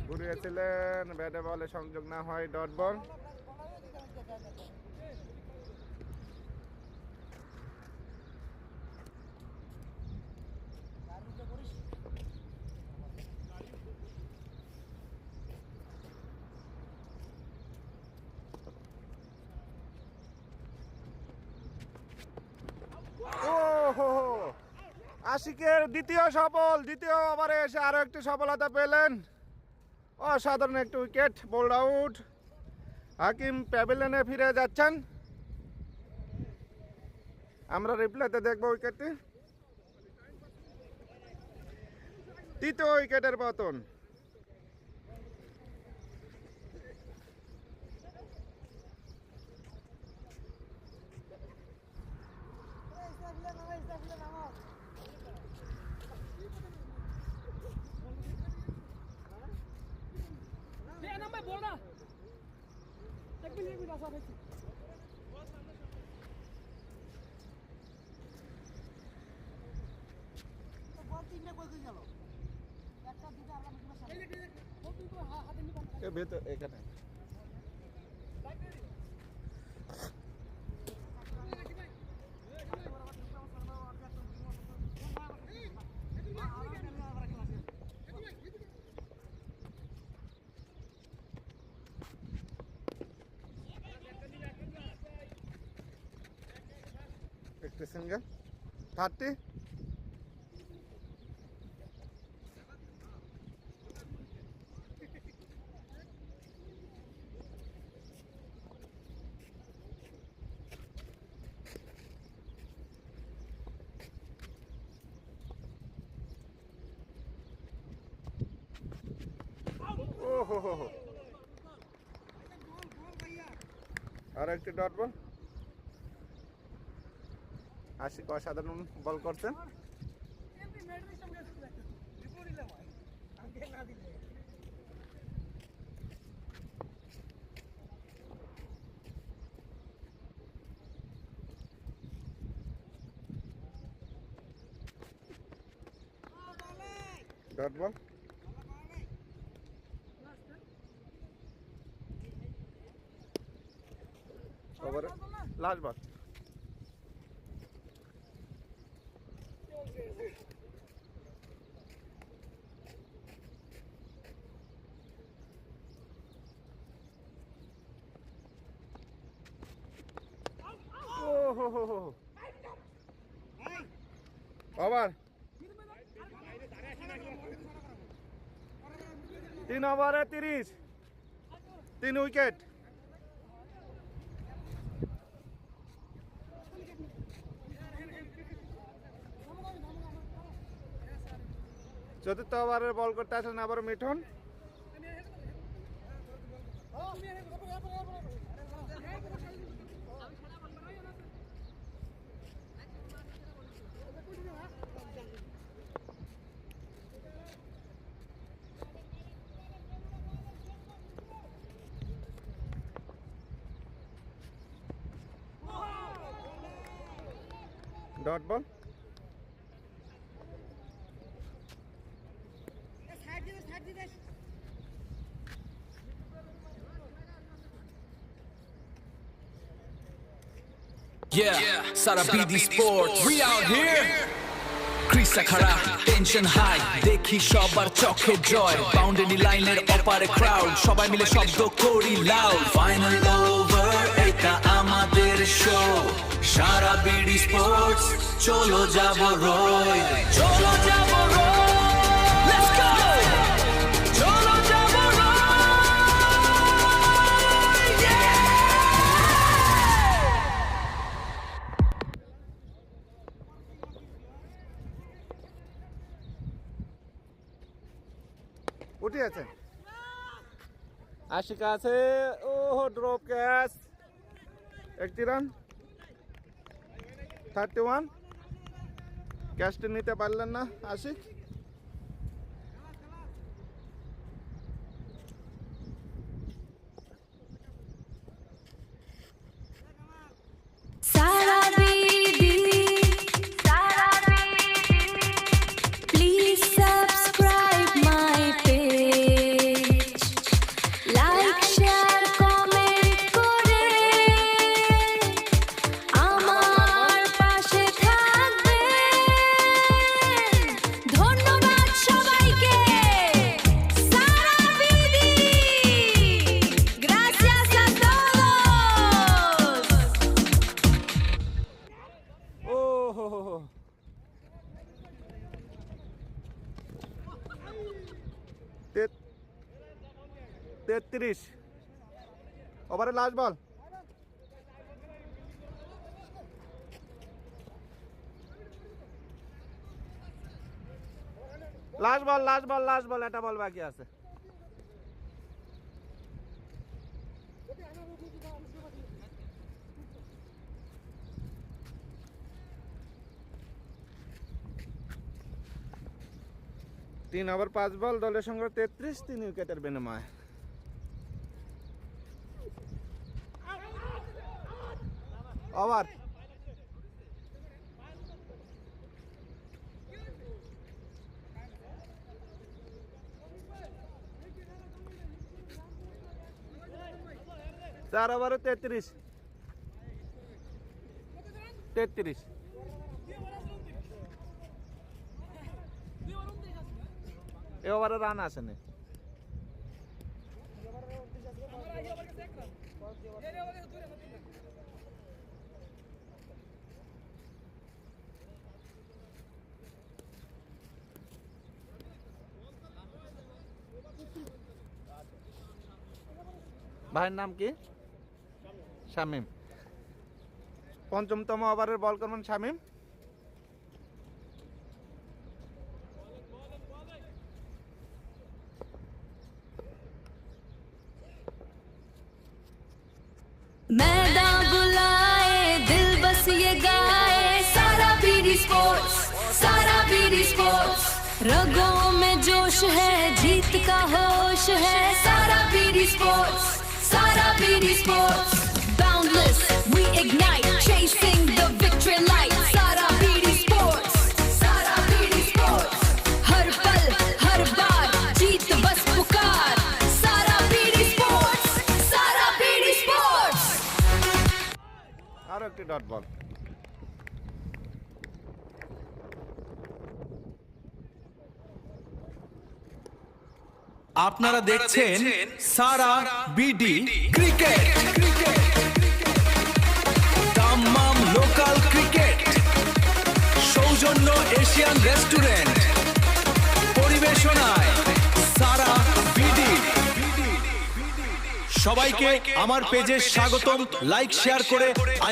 Speaker 1: ঘুরিয়েছিলেন, ব্যাটে বলে সংযোগ না হয়, ডট বল। আশিকের দ্বিতীয় ওভারে এসে আরো একটি সফলতা পেলেন। অসাধারণ একটি উইকেট, বোল্ড আউট। হাকিম প্যাভিলিয়নে ফিরে যাচ্ছেন। আমরা রিপ্লেতে দেখব উইকেটটি। তৃতীয় উইকেটের পতন। এখানে একটি সিঙ্গেল, 30। আর একটি ডট বল। আশিক অসাধারণ বল করছেন। Dot ball. ওভারে লাস্ট বল। ওভার 3 ওভারে 30, 3 উইকেট। চতুর্থ ওভারের বল করতে আসেন আবার Mithun. Dot ball.
Speaker 3: Yeah, Sara BD Sports. We out here. Chris Akhara, tension high. দেখি সবার চোখে জয়। বাউন্ডারি লাইনের অপারে ক্রাউড। সবাই মিলে শব্দ করি লাউড। Final over, এটা আমাদের শো। সারা BD Sports, চলো যাব রয়। চলো যাব রয়। Let's go. চলো যাব রয়। Yeah.
Speaker 1: উঠে আছে, আশিক আছে। ও ড্রপ ক্যাচ, একটি রান। 31 ক্যাশটি নিতে পারলেন না আশিক।
Speaker 4: सारा BD please subscribe my page like share comment করে আমার পাশে থাকবেন। ধন্যবাদ সবাইকে। সারা বিডি gracias a todos।
Speaker 1: ও হো হো হো। 33 ওভারে লাস্ট বল। লাস্ট বল এটা বল বাকি আছে। তিন ওভার 5 বল, দলের সংখ্যা 33, 3 উইকেটের বিনিময়ে। ওভার চার ওভারে 33। এ ওভারে রান আসেনি। ভাইয়ের নাম কি? শামিম। পঞ্চমতম ওভারের বল করবেন শামিম।
Speaker 4: मैदान बुलाए दिल बस ये गाए सारा बीडी स्पोर्ट्स, सारा बीडी स्पोर्ट्स। रगों में जोश है, जीत का होश है, सारा बीडी स्पोर्ट्स, सारा BD sports. Boundless, we ignite, chasing the victory light, सारा बीडी स्पोर्ट्स, सारा बीडी स्पोर्ट्स। हर पल हर बार जीत बस पुकार, सारा बीडी स्पोर्ट्स, सारा बीडी स्पोर्ट्स।
Speaker 1: আরো একটি ডট বল।
Speaker 3: আপনারা দেখছেন Sara BD cricket, Dammam local cricket, সৌজন্য এশিয়ান রেস্টুরেন্ট, পরিবেশনায় সারা বিডি। সবাইকে আমার পেজে স্বাগতম, লাইক শেয়ার করে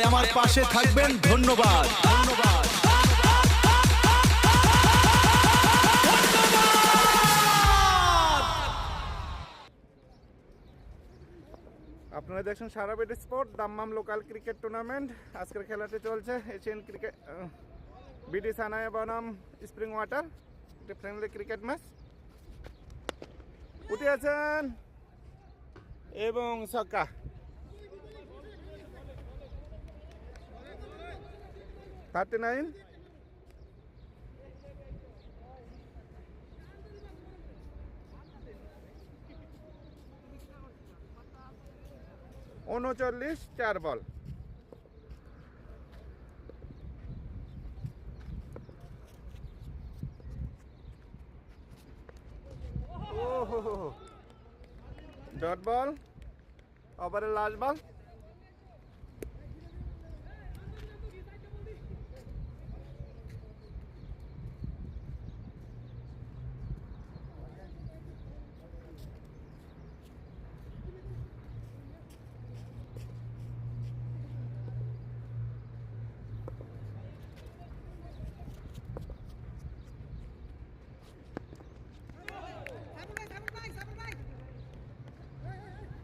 Speaker 3: আমার পাশে থাকবেন। ধন্যবাদ।
Speaker 1: আপনারা দেখছেন Sara BD sport Dammam local cricket tournament. আজকের খেলাটি চলছে এশিয়ান ক্রিকেট বিডি সানায়া বনাম স্প্রিং ওয়াটার, একটি ফ্রেন্ডলি ক্রিকেট ম্যাচ। উঠে আছেন এবং ছক্কা। 39 39, 4 বল। ডট বল, ওভারের লাস্ট বল।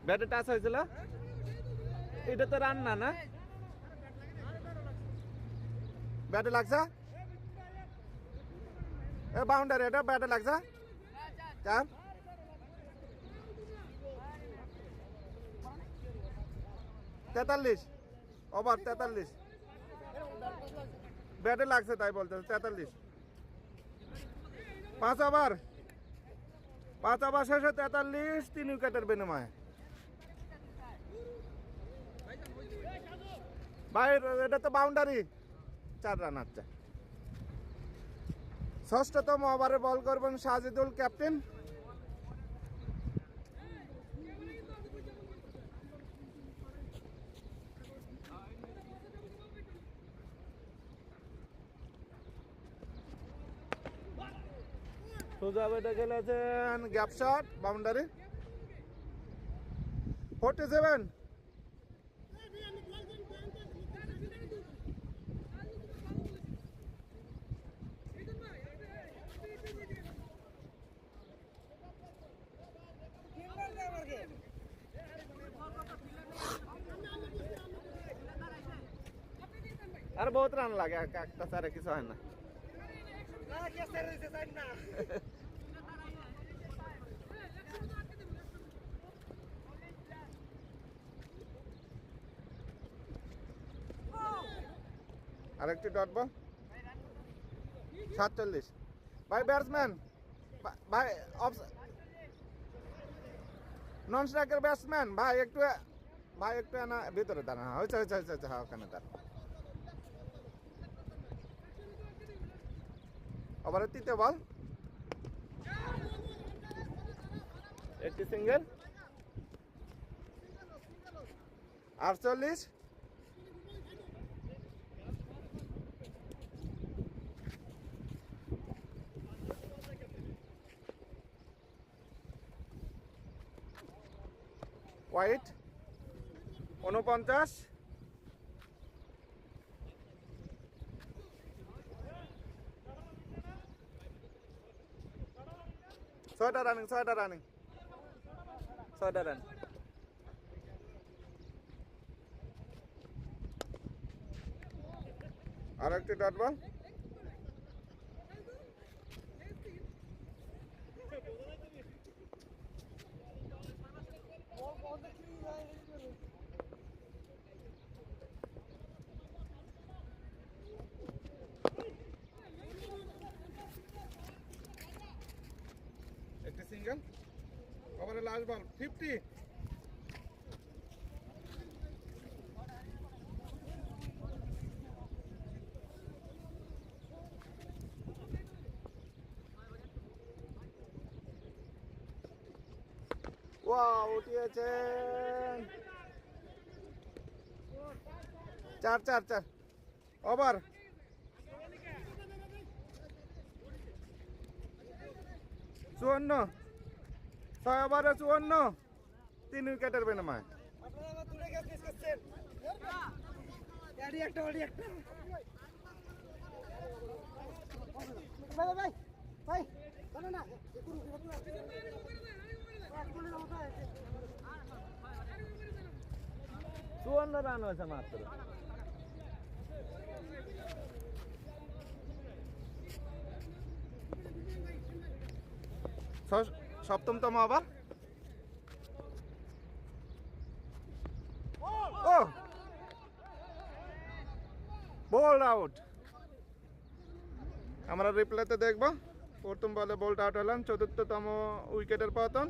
Speaker 1: ব্যাটে টাচ হয়েছিল, এটা তো রান না, না ব্যাটে লাগছে এ বাউন্ডারি এটা ব্যাটে লাগছে 4 43 ওভার 43 ব্যাটে লাগছে তাই বলতে 43 5 ওভার শেষে 43 3 উইকেটের বিনিময়ে ভাই এটা তো বাউন্ডারি 4 রান আচ্ছা ষষ্ঠতম ওভারে বল করবেন সাজিদুল ক্যাপ্টেন সোজা বেটে খেলেছেন গ্যাপ শট বাউন্ডারি 47 আর বহুত রান লাগে একটা সারে কিছু হয় না আরেকটি ডট বল 47 ভাই ব্যাটসম্যান ভাই নন স্ট্রাইকার ব্যাটসম্যান ভাই একটু না ভিতরে দাঁড়ান হয়েছে হ্যাঁ ওখানে দাঁড়ান ওভারের তৃতীয় বল একটি সিঙ্গেল 48 হোয়াইট 49 ছয়টা রানিং 6টা রান আর একটি ডট বল একটি সিঙ্গেল ওভারে লাস্ট বল 50 ওয়াও উঠিয়েছেন 4 ওভার 54 6 ওভারে 54 3 উইকেটের বিনিময়ে চুয়ান্ন রান হয়েছে মাত্র সপ্তমতম ওভার ও বোল্ড আউট আমরা রিপ্লেতে দেখব প্রথম বলে বোল্ড আউট হলেন চতুর্থতম উইকেটের পতন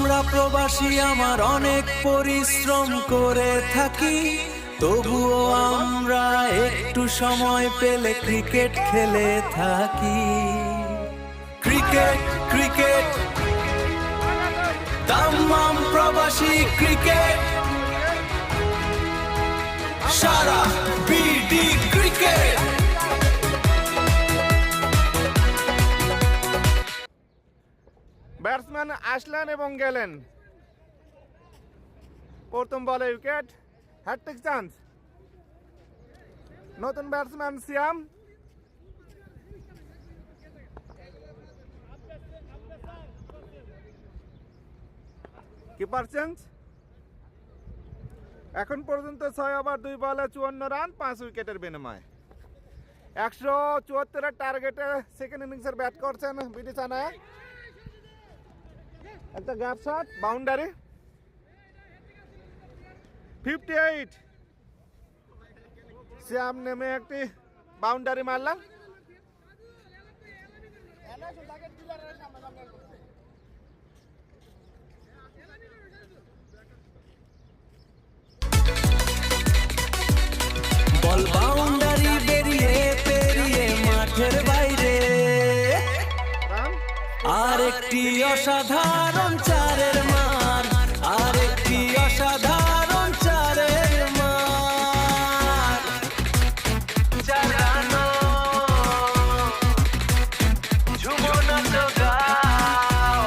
Speaker 3: আমরা প্রবাসী আমার অনেক পরিশ্রম করে থাকি তবুও আমরা একটু সময় পেলে ক্রিকেট খেলে থাকি ক্রিকেট ক্রিকেট তামাম প্রবাসী cricket Sara BD cricket
Speaker 1: batsman আসলেন এবং গেলেন। প্রথম বলে উইকেট, হ্যাট্রিক চান্স। নতুন ব্যাটসম্যান সিয়াম। Keeper change. এখন পর্যন্ত 6 ওভার 2 বলে 54 রান 5 উইকেটের বিনিময়ে। 174 টার্গেটে সেকেন্ড ইনিংসের ব্যাট করছেন বিডি চানায়া। একটা গ্যাপ শট, বাউন্ডারি। 58। শ্যাম নেমে একটি বাউন্ডারি মারলাম।
Speaker 3: বল বাউন্ডারি বেরিয়ে পেরিয়ে মাঠের বাইরে
Speaker 1: রান।
Speaker 3: আরেকটি অসাধারণ চারের মার, আরেকটি অসাধারণ চারের মার। জাগানো ঝুমো নাচ গাও।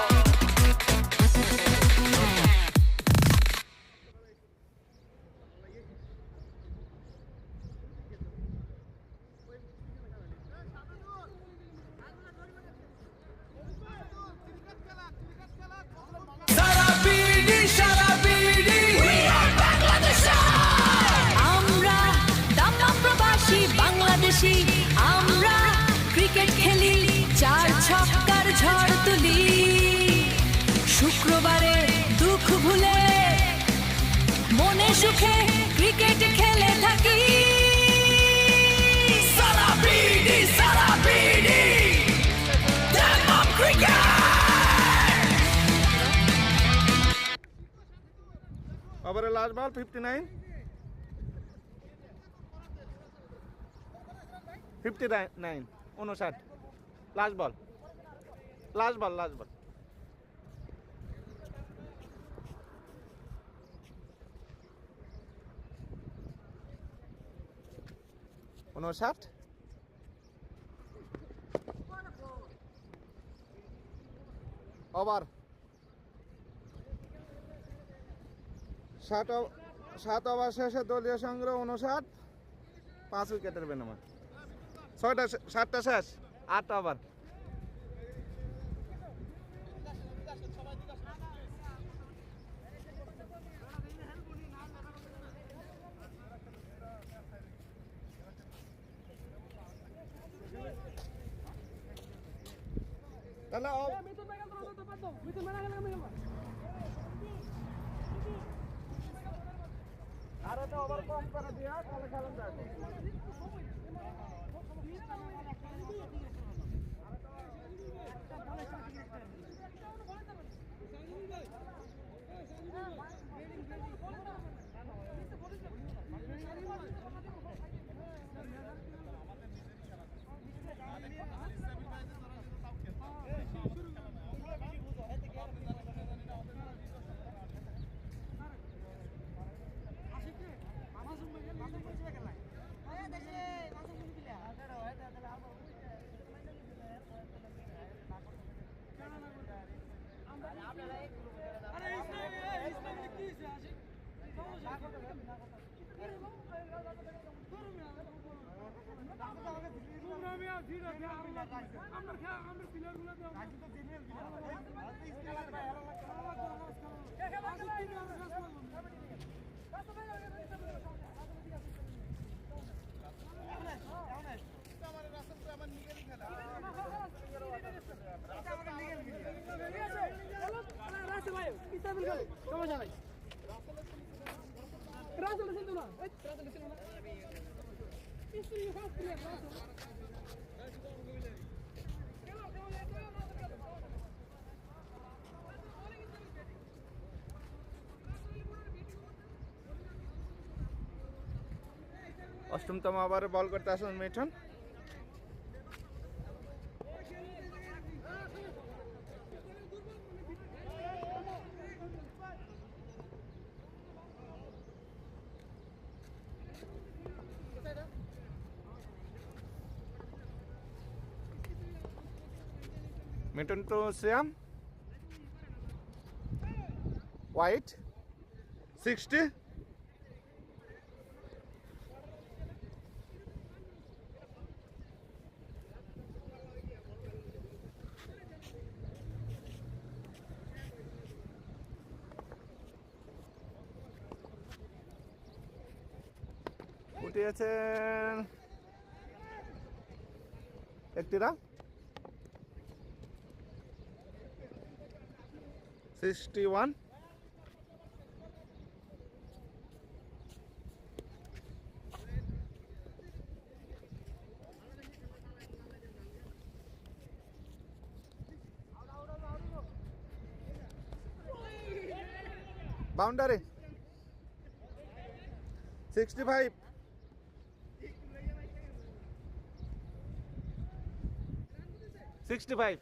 Speaker 3: সারা বিডি
Speaker 4: আমরা দামদম প্রবাসী বাংলাদেশি, আমরা ক্রিকেট খেলি, 4 ছক্কার ঝড় তুলি। শুক্রবারে দুঃখ ভুলে মনে সুখে ক্রিকেট খেলে থাকি।
Speaker 3: সারা বিডি দামদম ক্রিকেট।
Speaker 1: ওভারে লাস্ট বল 59। 59 59। লাস্ট বল। 59। ওভার 7 ওভার শেষে দলীয় সংগ্রহ 59, 5 উইকেটের বিনিময়। 7টা শেষ, 8 ওভার। তাহলে আর একটা ওভার কম করে দিয়া তাহলে খেলেন যায়। অষ্টমতম ওভারে বল করতে আসেন মিঠুন। মিঠুন তো শ্যাম। হোয়াইট 60, উঠিয়েছেন একটিরা 61, বাউন্ডারি 65, 65,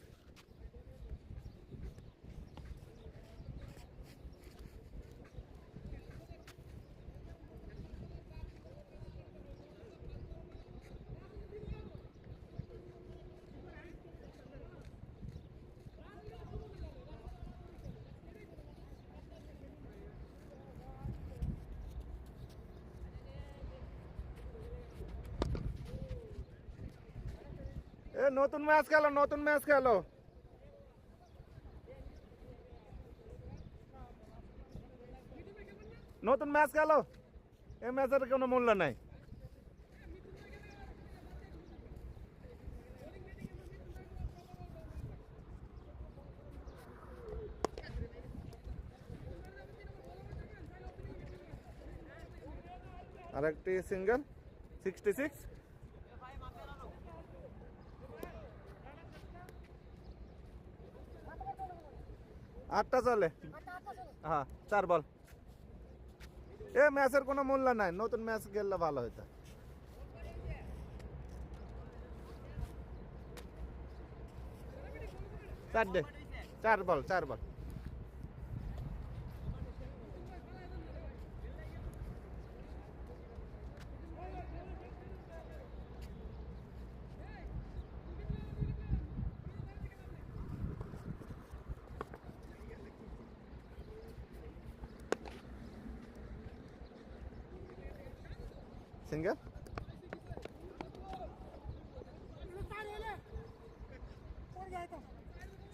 Speaker 1: এ নতুন ম্যাচ খেলো, নতুন ম্যাচ খেলো। নতুন ম্যাচ খেলো, এই ম্যাচের কোনো মূল্য নাই। আরেকটি সিঙ্গেল 66, আটটা চলে, হ্যাঁ 4 বল। এ ম্যাচের কোনো মূল্য নাই, নতুন ম্যাচ খেললে ভালো হইতো। চারটে, 4 বল, 4 বল। সিঙ্গেল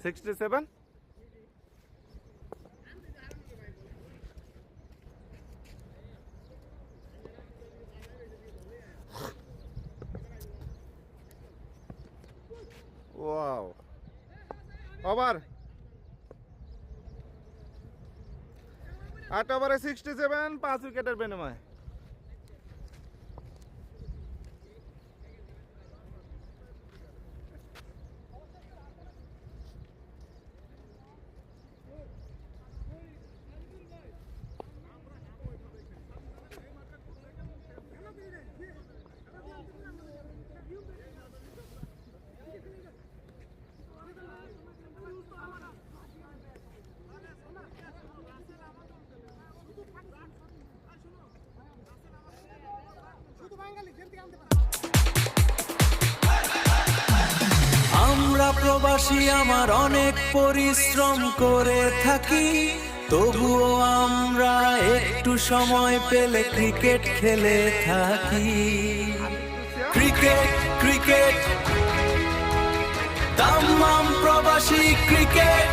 Speaker 1: 67, ওয়াও ওভার 8 ওভারে 67, 5 উইকেটের বিনিময়ে।
Speaker 3: আমরা প্রবাসী আমার অনেক পরিশ্রম করে থাকি, তবুও আমরা একটু সময় পেলে ক্রিকেট খেলে থাকি। ক্রিকেট ক্রিকেট তামাম প্রবাসী cricket,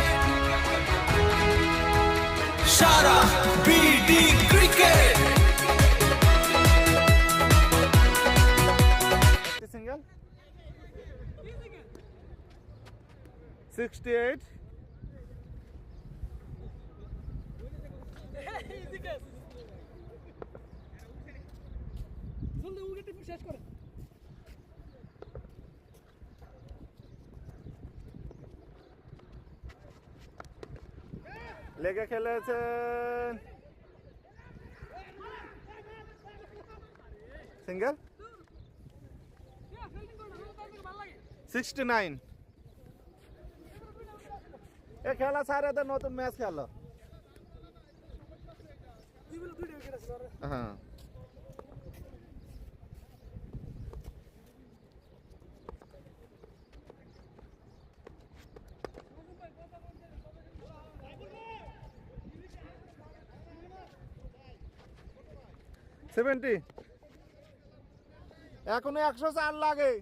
Speaker 3: Sara BD cricket.
Speaker 1: Single 68, লেগে খেলেছেন সিঙ্গেল 69। এ খেলা সারে তো নতুন ম্যাচ খেলো। হ্যাঁ 70 এখনো 104 লাগে।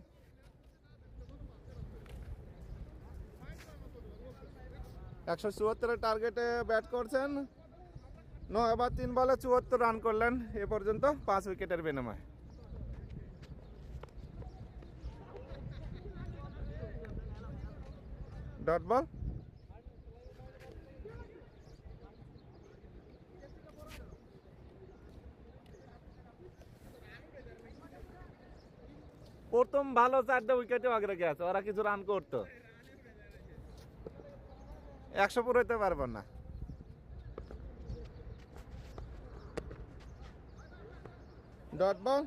Speaker 1: 174 টার্গেটে ব্যাট করছেন। 9 ওভার 3 বলে 74 রান করলেন এ পর্যন্ত 5 উইকেটের বিনিময়ে। Dot ball. প্রথম ভালো 4টা উইকেটে আগে গেছে, ওরা কিছু রান করতো। 100 পুরোতে পারবো না। ডট বল,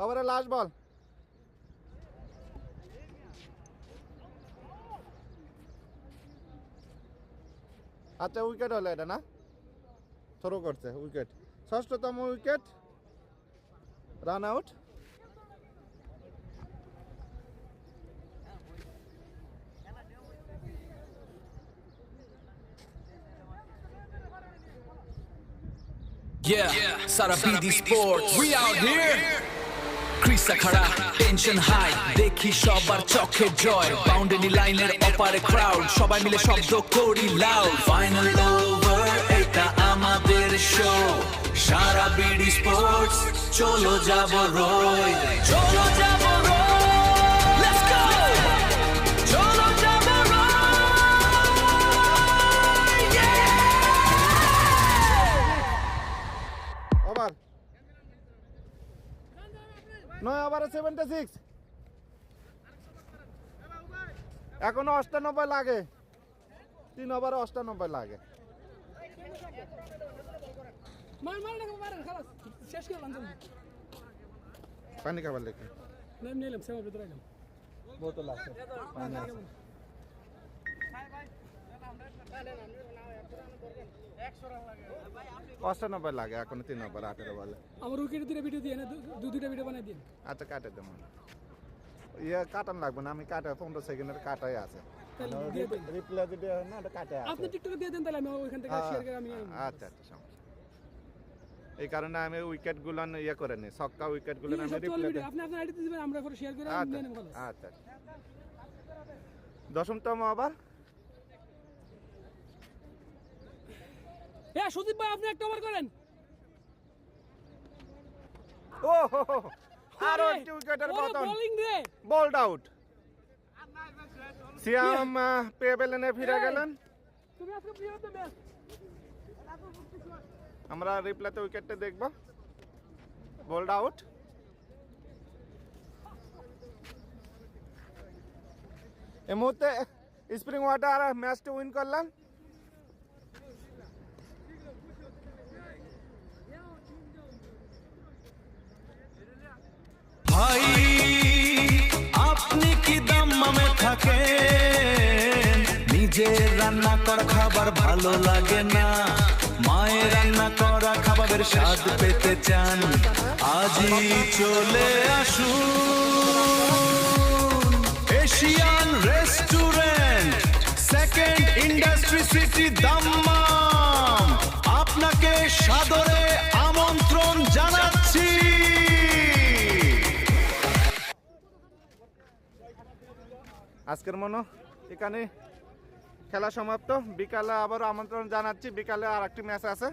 Speaker 1: ওভারে লাস্ট বল। আচ্ছা উইকেট হলো এটা না, থ্রো করছে উইকেট। ষষ্ঠতম wicket, run out.
Speaker 3: Yeah, Sara BD Sports. We out here. Chris Akhara, tension high. দেখি সবার চোখে জয়। বাউন্ডারি লাইনের অপারে ক্রাউড, সবাই মিলে শব্দ করি লাউড। ফাইনাল ওভার, এটা আমাদের শো। সারা বিডি স্পোর্টস, চলো যাব রয়। চলো যাব রয়। Let's go. চলো যাব রয়। Yeah!
Speaker 1: ওভার 9 ওভারে 76, এখনো 98 লাগে। 3 ওভারে 98 লাগে। পানি খাবার লেগে বোতল আছে, পানি আছে। 98 লাগে এখনো 3 ওভার 18 বলে।
Speaker 5: আমার উইকেট দিয়ে ভিডিও দিয়ে না, দুইটা ভিডিও বানাই দিন।
Speaker 1: আচ্ছা কাটে দেবো, ইয়ে কাটান লাগবে না, আমি কাটা 15 সেকেন্ডের কাটাই আছে।
Speaker 5: তাহলে দিয়ে দেন।
Speaker 1: রিপ্লাই যদি হয় না, এটা কাটাই আছে।
Speaker 5: আপনি টিকটকে দিয়ে দেন, তাহলে আমি ওইখান থেকে শেয়ার করে আমি
Speaker 1: আচ্ছা আচ্ছা, সমস্যা। এই কারণে আমি উইকেট গুলো ইয়ে করে নিই, ছক্কা উইকেট গুলো আমি রিপ্লাই দিই।
Speaker 5: আপনি আপনার আইডিতে দিবেন, আমরা পরে শেয়ার করে আমি
Speaker 1: আচ্ছা
Speaker 5: নিয়ে নেব।
Speaker 1: আচ্ছা। 10তম ওভার।
Speaker 5: এ সুদীপ ভাই, আপনি একটা ওভার করেন।
Speaker 1: ও হো হো, আরো একটি উইকেটের পতন।
Speaker 5: বোলিং রে,
Speaker 1: বোল্ড আউট। সিয়াম পেবেলেনে ফিরে গেলেন।
Speaker 5: তুমি আজকে প্লেয়ার অফ দ্য ম্যাচ।
Speaker 1: আমরা রিপ্লাইতে উইকেটটা দেখব। Bold out. এই মুহূর্তে স্প্রিং ওয়াটার ম্যাচটা উইন করলেন।
Speaker 3: ভাই আপনি কি দাম্মামে থাকেন? নিজের রান্না করা খাবার ভালো লাগে না, মায়ের রান্না করা খাবারের স্বাদ পেতে চান? আজই চলে আসুন Asian restaurant, second industry city Dammam. আপনাকে সাদরে আমন্ত্রণ জানাচ্ছি।
Speaker 1: আজকের মনো এখানে খেলা সমাপ্ত। বিকালে আবারও আমন্ত্রণ জানাচ্ছি, বিকালে আর একটি ম্যাচ আছে।